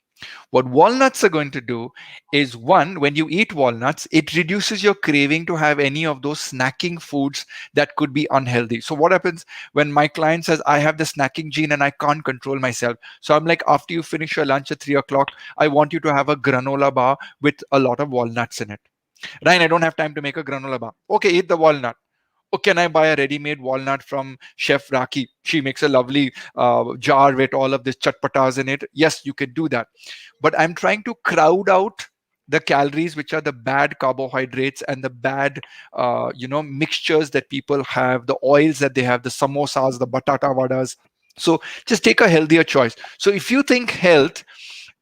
What walnuts are going to do is, one, when you eat walnuts, it reduces your craving to have any of those snacking foods that could be unhealthy. So what happens when my client says, I have the snacking gene and I can't control myself? So I'm like, after you finish your lunch at 3 o'clock, I want you to have a granola bar with a lot of walnuts in it. Ryan, I don't have time to make a granola bar. Okay, eat the walnut. Oh, can I buy a ready-made walnut from Chef Raki? She makes a lovely jar with all of this chatpatas in it. Yes, you could do that. But I'm trying to crowd out the calories, which are the bad carbohydrates and the bad, mixtures that people have, the oils that they have, the samosas, the batata vadas. So just take a healthier choice. So if you think health,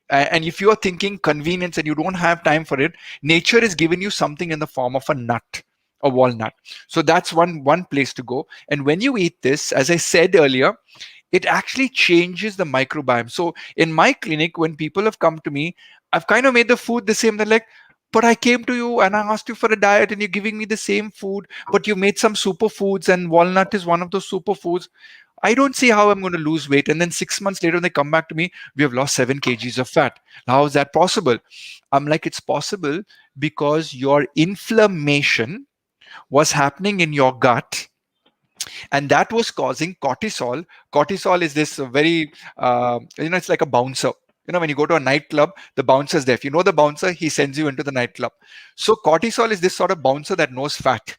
and if you are thinking convenience and you don't have time for it, nature has given you something in the form of a nut, a walnut. So that's one place to go. And when you eat this, as I said earlier, it actually changes the microbiome. So in my clinic, when people have come to me, I've kind of made the food the same. They're like, but I came to you and I asked you for a diet and you're giving me the same food, but you made some superfoods and walnut is one of those superfoods. I don't see how I'm going to lose weight. And then 6 months later, they come back to me, we have lost 7 kgs of fat. How is that possible? I'm like, it's possible because your inflammation was happening in your gut and that was causing cortisol. Cortisol is this very it's like a bouncer. When you go to a nightclub, the bouncer's there. If you know the bouncer, he sends you into the nightclub. So cortisol is this sort of bouncer that knows fat.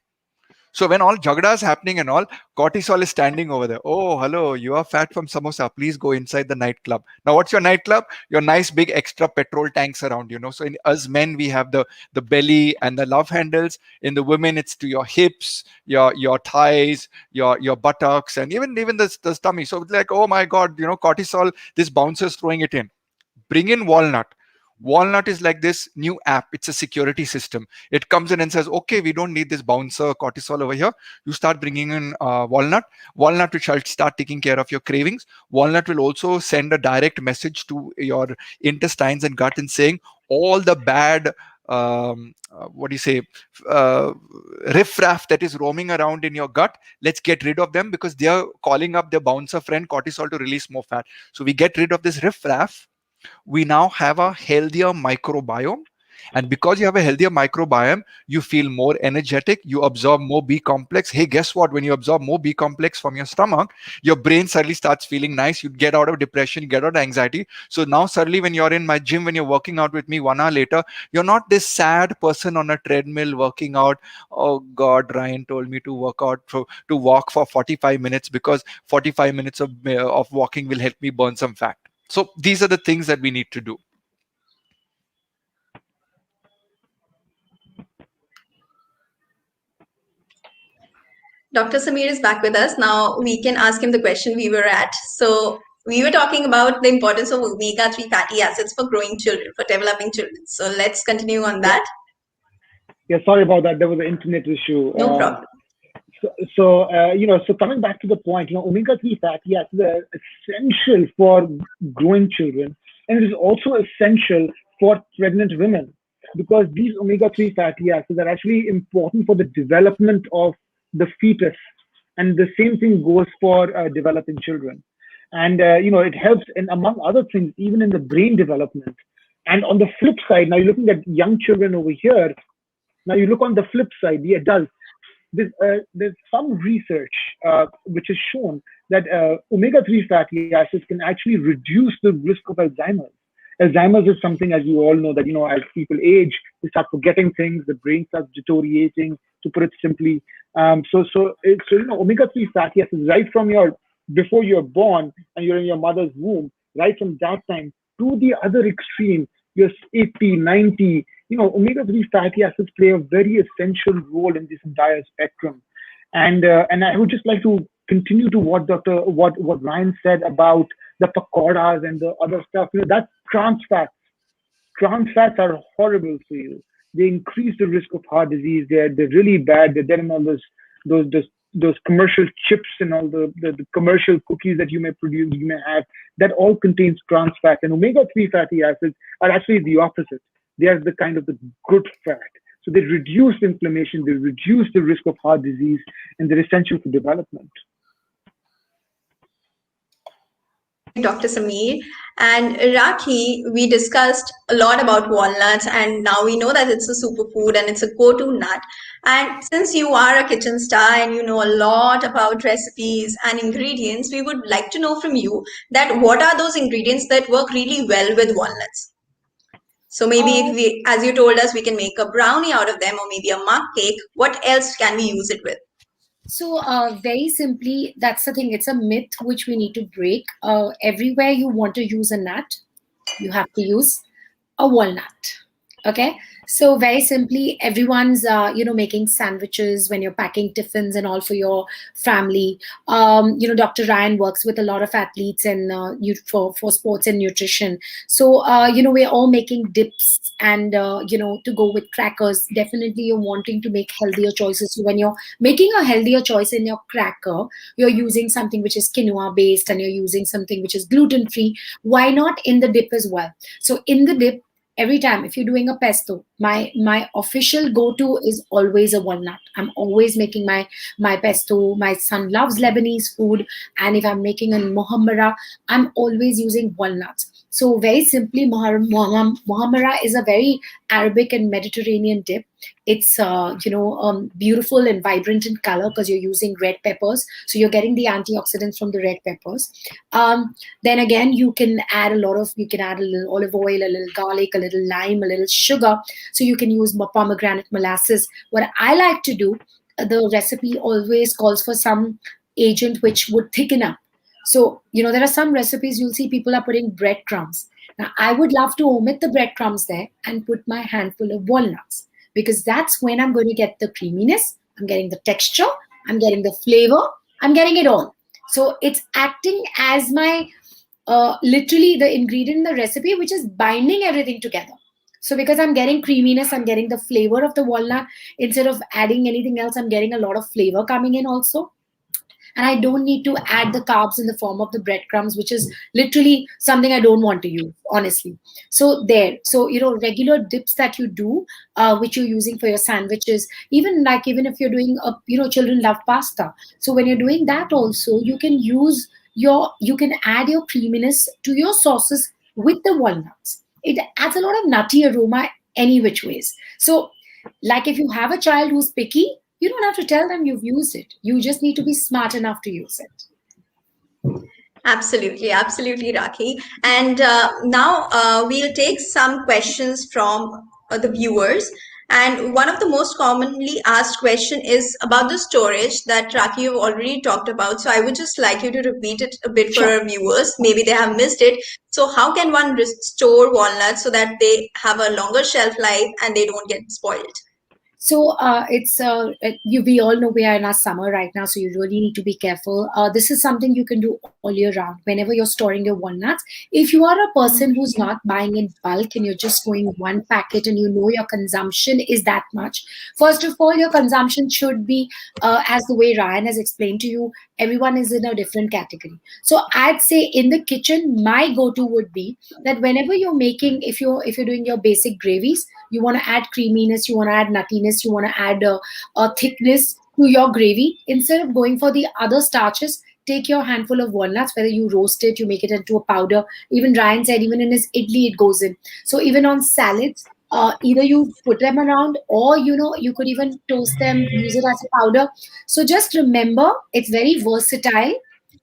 So when all jagda is happening and all, cortisol is standing over there. Oh, hello, you are fat from samosa. Please go inside the nightclub. Now, what's your nightclub? Your nice big extra petrol tanks around, So in us men, we have the belly and the love handles. In the women, it's to your hips, your thighs, your buttocks, and even the tummy. So it's like, oh my God, cortisol, this bouncer's throwing it in. Bring in walnut. Walnut is like this new app. It's a security system. It comes in and says, okay, we don't need this bouncer cortisol over here. You start bringing in walnut. Walnut will start taking care of your cravings. Walnut will also send a direct message to your intestines and gut and saying all the bad riffraff that is roaming around in your gut, let's get rid of them, because they are calling up their bouncer friend cortisol to release more fat. So we get rid of this riffraff. We now have a healthier microbiome. And because you have a healthier microbiome, you feel more energetic, you absorb more B complex. Hey, guess what? When you absorb more B complex from your stomach, your brain suddenly starts feeling nice. You get out of depression, you get out of anxiety. So now suddenly when you're in my gym, when you're working out with me 1 hour later, you're not this sad person on a treadmill working out. Oh God, Ryan told me to walk for 45 minutes because 45 minutes of walking will help me burn some fat. So these are the things that we need to do. Dr. Samir is back with us. Now we can ask him the question we were at. So we were talking about the importance of omega-3 fatty acids for growing children, for developing children. So let's continue on that. Yeah, sorry about that. There was an internet issue. No problem. So coming back to the point, omega-3 fatty acids are essential for growing children, and it is also essential for pregnant women, because these omega-3 fatty acids are actually important for the development of the fetus, and the same thing goes for developing children. And it helps, in among other things, even in the brain development. And on the flip side, now you're looking at young children over here. Now you look on the flip side, the adults. There's some research which has shown that omega-3 fatty acids can actually reduce the risk of Alzheimer's. Alzheimer's is something, as you all know, that as people age, they start forgetting things, the brain starts deteriorating, to put it simply. Omega-3 fatty acids, right from before you're born and you're in your mother's womb, right from that time to the other extreme, you're 80, 90. Omega-3 fatty acids play a very essential role in this entire spectrum. And I would just like to continue to what Ryan said about the pakoras and the other stuff. That's trans fats. Trans fats are horrible for you. They increase the risk of heart disease. They're really bad. They're in all those commercial chips and all the commercial cookies that you may have. That all contains trans fat. And omega-3 fatty acids are actually the opposite. They are the kind of the good fat. So they reduce inflammation, they reduce the risk of heart disease, and they're essential for development. Dr. Samir. And Rakhi, we discussed a lot about walnuts, and now we know that it's a superfood and it's a go-to nut. And since you are a kitchen star and you know a lot about recipes and ingredients, we would like to know from you that what are those ingredients that work really well with walnuts? So maybe if we, as you told us, we can make a brownie out of them, or maybe a mug cake. What else can we use it with? So very simply, that's the thing. It's a myth which we need to break. Everywhere you want to use a nut, you have to use a walnut. Okay. So very simply, everyone's making sandwiches when you're packing tiffins and all for your family. Dr. Ryan works with a lot of athletes and for sports and nutrition. So we're all making dips and to go with crackers. Definitely, you're wanting to make healthier choices. So when you're making a healthier choice in your cracker, you're using something which is quinoa based and you're using something which is gluten free. Why not in the dip as well? So in the dip, every time if you're doing a pesto, my official go-to is always a walnut. I'm always making my pesto. My son loves Lebanese food, and if I'm making a muhammara, I'm always using walnuts. So very simply, muhammara is a very Arabic and Mediterranean dip. It's beautiful and vibrant in color because you're using red peppers, so you're getting the antioxidants from the red peppers. Then again, you can add a little olive oil, a little garlic, a little lime, a little sugar. So you can use pomegranate molasses. What I like to do, the recipe always calls for some agent which would thicken up. So, there are some recipes you'll see people are putting breadcrumbs. Now, I would love to omit the breadcrumbs there and put my handful of walnuts, because that's when I'm going to get the creaminess, I'm getting the texture, I'm getting the flavor, I'm getting it all. So it's acting as my literally the ingredient in the recipe, which is binding everything together. So because I'm getting creaminess, I'm getting the flavor of the walnut. Instead of adding anything else, I'm getting a lot of flavor coming in also. And I don't need to add the carbs in the form of the breadcrumbs, which is literally something I don't want to use, honestly. So there, so regular dips that you do, which you're using for your sandwiches, even if you're doing children love pasta. So when you're doing that also, you can add your creaminess to your sauces with the walnuts. It adds a lot of nutty aroma any which ways. So, like if you have a child who's picky, you don't have to tell them you've used it. You just need to be smart enough to use it. Absolutely, absolutely, Rakhi. And now we'll take some questions from the viewers. And one of the most commonly asked question is about the storage that Rakhi you've already talked about. So I would just like you to repeat it a bit for Sure. our viewers. Maybe they have missed it. So how can one store walnuts so that they have a longer shelf life and they don't get spoiled? So we all know we are in our summer right now, so you really need to be careful. This is something you can do all year round whenever you're storing your walnuts. If you are a person who's not buying in bulk and you're just going one packet and you know your consumption is that much, first of all, your consumption should be, as the way Ryan has explained to you, everyone is in a different category. So I'd say in the kitchen, my go-to would be that whenever you're making, if you're doing your basic gravies, you want to add creaminess, you want to add nuttiness, you want to add a thickness to your gravy. Instead of going for the other starches, take your handful of walnuts, whether you roast it, you make it into a powder. Even Ryan said, even in his idli, it goes in. So even on salads, either you put them around or, you could even toast them, use it as a powder. So just remember, it's very versatile.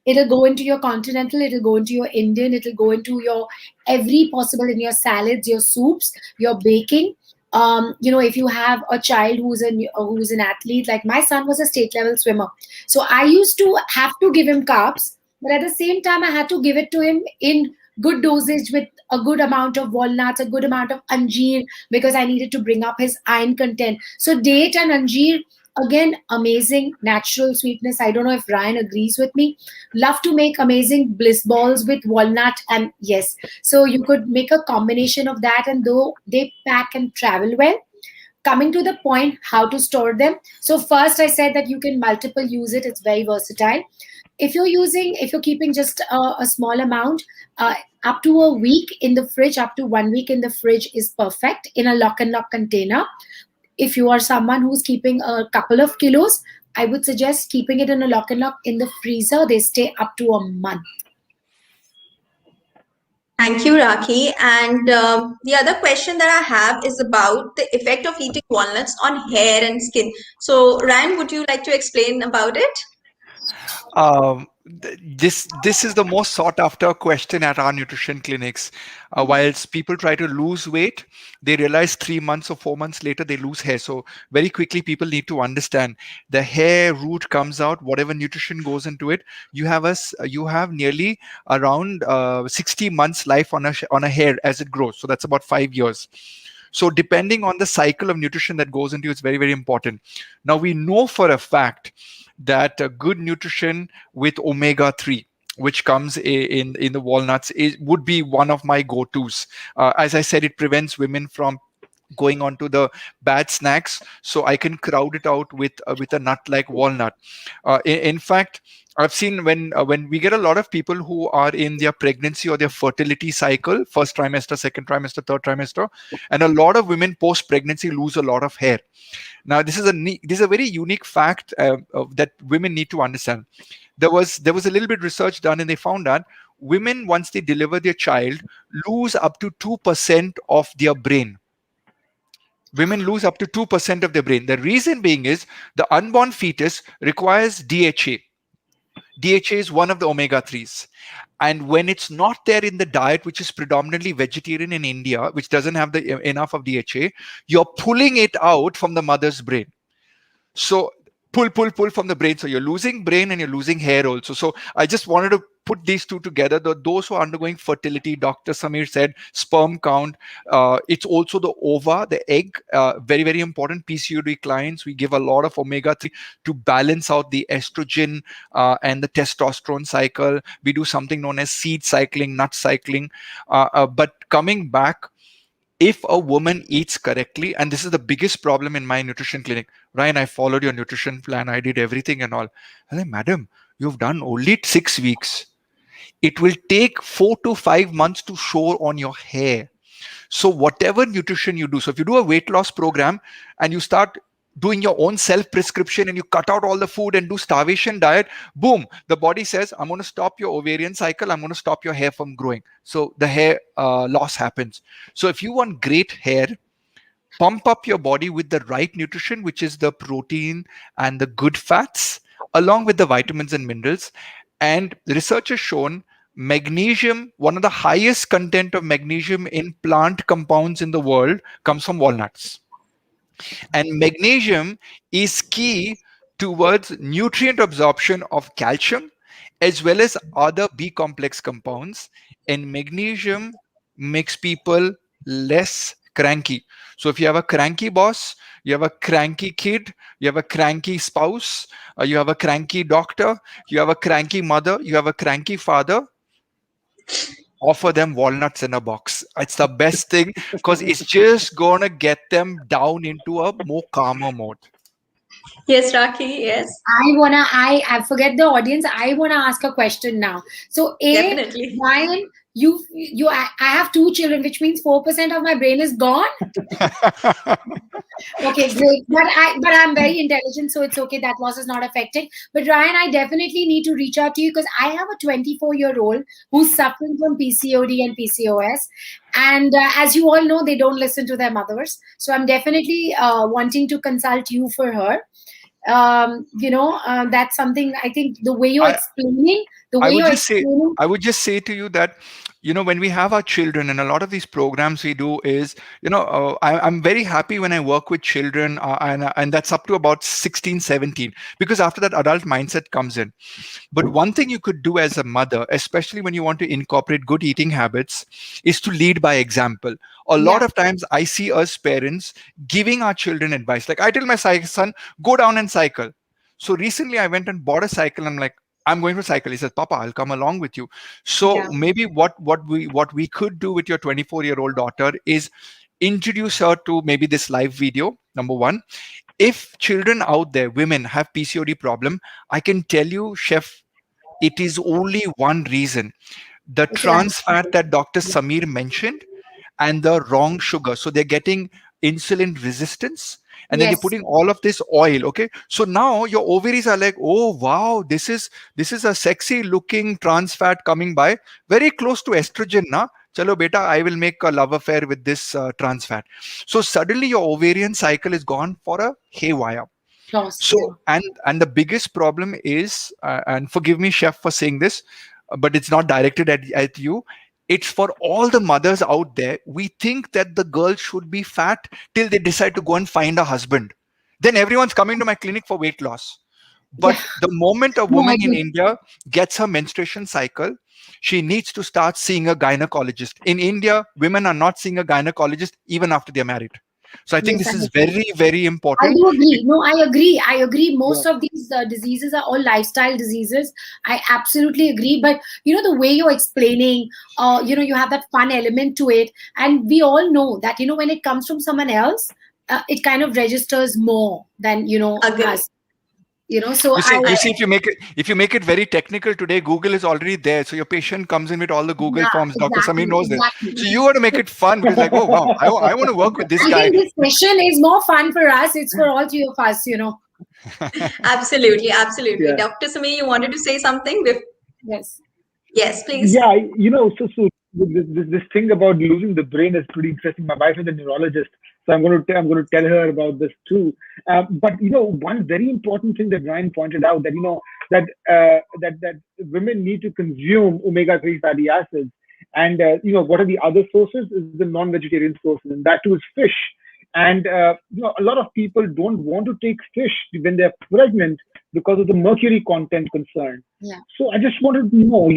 It'll go into your continental, it'll go into your Indian, it'll go into your every possible, in your salads, your soups, your baking. If you have a child who's an athlete, like my son was a state level swimmer, so I used to have to give him carbs, but at the same time I had to give it to him in good dosage with a good amount of walnuts, a good amount of anjeer, because I needed to bring up his iron content. So date and anjeer, again, amazing natural sweetness. I don't know if Ryan agrees with me. Love to make amazing bliss balls with walnut, and yes, so you could make a combination of that, and though they pack and travel well. Coming to the point, how to store them. So first I said that you can multiple use it. It's very versatile. If you're keeping just a small amount, up to a week in the fridge, up to 1 week in the fridge is perfect in a lock and lock container. If you are someone who's keeping a couple of kilos, I would suggest keeping it in a lock and lock in the freezer. They stay up to a month. Thank you, Rakhi. And the other question that I have is about the effect of eating walnuts on hair and skin. So, Ryan, would you like to explain about it? This is the most sought after question at our nutrition clinics. Whilst people try to lose weight, they realize 3 months or 4 months later they lose hair. So very quickly, people need to understand the hair root comes out. Whatever nutrition goes into it, you have nearly around 60 months life on a hair as it grows. So that's about 5 years. So depending on the cycle of nutrition that goes into it, it's very, very important. Now we know for a fact that good nutrition with omega-3, which comes in the walnuts, would be one of my go-tos. As I said, it prevents women from going on to the bad snacks, so I can crowd it out with a nut like walnut. In fact, I've seen when we get a lot of people who are in their pregnancy or their fertility cycle, first trimester, second trimester, third trimester, and a lot of women post pregnancy lose a lot of hair. Now, this is a very unique fact that women need to understand. There was a little bit research done, and they found that women, once they deliver their child, lose up to 2% of their brain. Women lose up to 2% of their brain. The reason being is the unborn fetus requires DHA. DHA is one of the omega 3s. And when it's not there in the diet, which is predominantly vegetarian in India, which doesn't have the enough of DHA, you're pulling it out from the mother's brain. So pull from the brain. So you're losing brain and you're losing hair also. So I just wanted to put these two together. Those who are undergoing fertility, Dr. Samir said sperm count. It's also the ova, the egg. Very, very important. PCOD clients, we give a lot of omega 3 to balance out the estrogen and the testosterone cycle. We do something known as seed cycling, nut cycling. But coming back, if a woman eats correctly, and this is the biggest problem in my nutrition clinic, Ryan, I followed your nutrition plan, I did everything and all. I said, madam, you've done only 6 weeks. It will take 4 to 5 months to show on your hair. So whatever nutrition you do, so if you do a weight loss program and you start doing your own self-prescription and you cut out all the food and do starvation diet, boom, the body says, I'm going to stop your ovarian cycle, I'm going to stop your hair from growing. So the hair loss happens. So if you want great hair, pump up your body with the right nutrition, which is the protein and the good fats, along with the vitamins and minerals. And research has shown magnesium, one of the highest content of magnesium in plant compounds in the world, comes from walnuts. And magnesium is key towards nutrient absorption of calcium as well as other B complex compounds. And magnesium makes people less cranky. So if you have a cranky boss, you have a cranky kid, you have a cranky spouse, you have a cranky doctor, you have a cranky mother, you have a cranky father, offer them walnuts in a box. It's the best thing because it's just gonna get them down into a more calmer mode. Yes, Rakhi, yes. I forget the audience. I wanna ask a question now. So Definitely. Ryan, I have 2 children, which means 4% of my brain is gone. Okay, great. But I'm very intelligent, so it's okay. That loss is not affecting. But Ryan, I definitely need to reach out to you because I have a 24-year-old who's suffering from PCOD and PCOS. And as you all know, they don't listen to their mothers. So I'm definitely wanting to consult you for her. That's something I think the way you're explaining, I would just say to you that, when we have our children and a lot of these programs we do is, I'm very happy when I work with children and that's up to about 16, 17, because after that adult mindset comes in. But one thing you could do as a mother, especially when you want to incorporate good eating habits, is to lead by example. A lot of times I see us parents giving our children advice. Like I tell my son, go down and cycle. So recently I went and bought a cycle. I'm like, I'm going to cycle. He says, Papa, I'll come along with you. So maybe what we could do with your 24-year-old daughter is introduce her to maybe this live video, number one. If children out there, women, have PCOD problem, I can tell you, Chef, it is only one reason. The trans fat that Dr. Samir mentioned and the wrong sugar. So they're getting insulin resistance. And then you're putting all of this oil. Okay. So now your ovaries are like, oh, wow, this is a sexy looking trans fat coming by, very close to estrogen. Na? Chalo beta, I will make a love affair with this trans fat. So suddenly your ovarian cycle is gone for a haywire. So, and the biggest problem is, and forgive me, Chef, for saying this, but it's not directed at you. It's for all the mothers out there. We think that the girl should be fat till they decide to go and find a husband. Then everyone's coming to my clinic for weight loss. But the moment a woman in India gets her menstruation cycle, she needs to start seeing a gynecologist. In India, women are not seeing a gynecologist even after they're married. So I think this is very, very important. I do agree. No, I agree. Most of these diseases are all lifestyle diseases. I absolutely agree. But, the way you're explaining, you have that fun element to it. And we all know that, when it comes from someone else, it kind of registers more than, us. So you see, if you make it very technical today, Google is already there. So your patient comes in with all the Google forms. Dr. Samir knows this. So you want to make it fun because, like, oh wow, I want to work with this guy. I think this session is more fun for us. It's for all three of us, Absolutely. Yeah. Dr. Samir, you wanted to say something? Yes. Yes, please. Yeah, so this thing about losing the brain is pretty interesting. My wife is a neurologist, so I'm going to tell her about this too. But one very important thing that Ryan pointed out, that that women need to consume omega-3 fatty acids, and what are the other sources? Is the non-vegetarian sources, and that too is fish. And a lot of people don't want to take fish when they're pregnant because of the mercury content concern. Yeah. So I just wanted to know,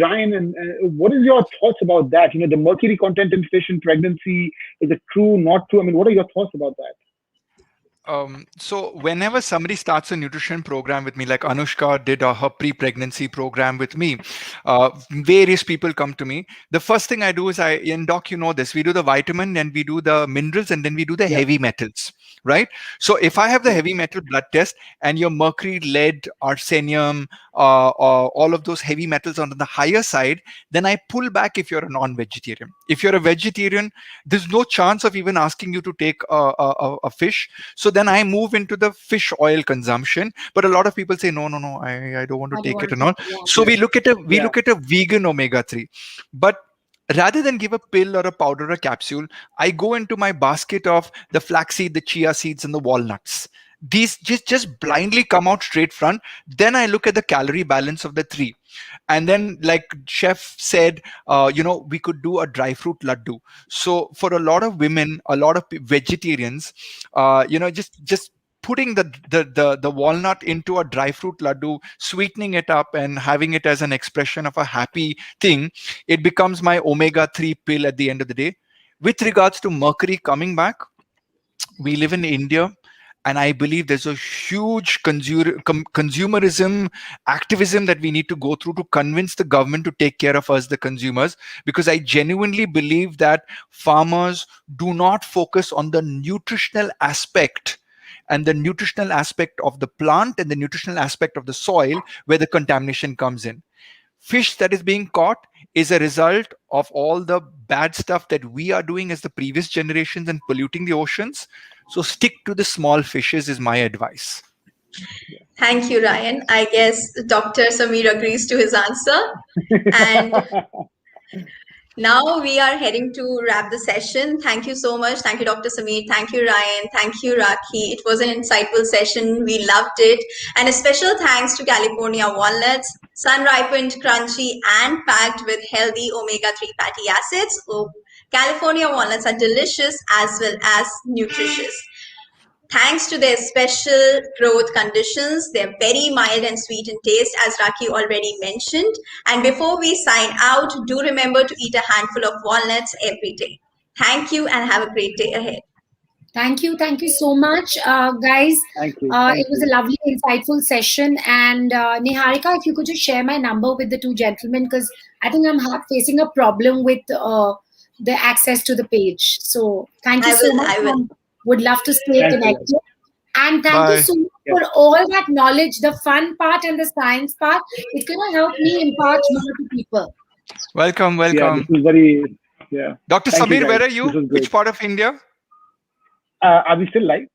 Ryan, and what is your thoughts about that? The mercury content in fish in pregnancy, is it true, not true? I mean, what are your thoughts about that? So whenever somebody starts a nutrition program with me, like Anushka did her pre-pregnancy program with me, various people come to me. The first thing I do is and Doc, you know this, we do the vitamin and we do the minerals and then we do the Yeah. heavy metals, right? So if I have the heavy metal blood test and your mercury, lead, arsenium, all of those heavy metals on the higher side, then I pull back if you're a non-vegetarian. If you're a vegetarian, there's no chance of even asking you to take a fish. So then I move into the fish oil consumption. But a lot of people say, no, I don't want to I don't take it want and to. all. Yeah. So we look at Yeah. a vegan omega-3. But rather than give a pill or a powder or a capsule, I go into my basket of the flaxseed, the chia seeds, and the walnuts. These just blindly come out straight front. Then I look at the calorie balance of the three. And then, like chef said, we could do a dry fruit laddu. So for a lot of women, a lot of vegetarians, just putting the walnut into a dry fruit laddu, sweetening it up and having it as an expression of a happy thing, it becomes my omega-3 pill at the end of the day. With regards to mercury, coming back, we live in India, and I believe there's a huge consumerism activism that we need to go through to convince the government to take care of us, the consumers, because I genuinely believe that farmers do not focus on the nutritional aspect and the nutritional aspect of the plant and the nutritional aspect of the soil where the contamination comes in. Fish that is being caught is a result of all the bad stuff that we are doing as the previous generations and polluting the oceans. So stick to the small fishes is my advice. Thank you, Ryan. I guess Dr. Samir agrees to his answer. And now we are heading to wrap the session. Thank you so much. Thank you, Dr. Samir. Thank you, Ryan. Thank you, Rakhi. It was an insightful session. We loved it. And a special thanks to California Walnuts, sun-ripened, crunchy, and packed with healthy omega-3 fatty acids. Oh, California walnuts are delicious as well as nutritious. Thanks to their special growth conditions, they're very mild and sweet in taste, as Raki already mentioned. And before we sign out, do remember to eat a handful of walnuts every day. Thank you and have a great day ahead. Thank you. Thank you so much, guys. Thank you. It was a lovely, insightful session. And Niharika, if you could just share my number with the two gentlemen, because I think I'm facing a problem with the access to the page. So thank you so much. I will. Would love to stay Thank you. connected. And thank you Bye. so much for all that knowledge, the fun part and the science part. It's going to help me impart more to people. Welcome. Yeah, this is very, yeah. Dr. Thank you, Samir, guys. where are This you? was great. Which part of India? Are we still live?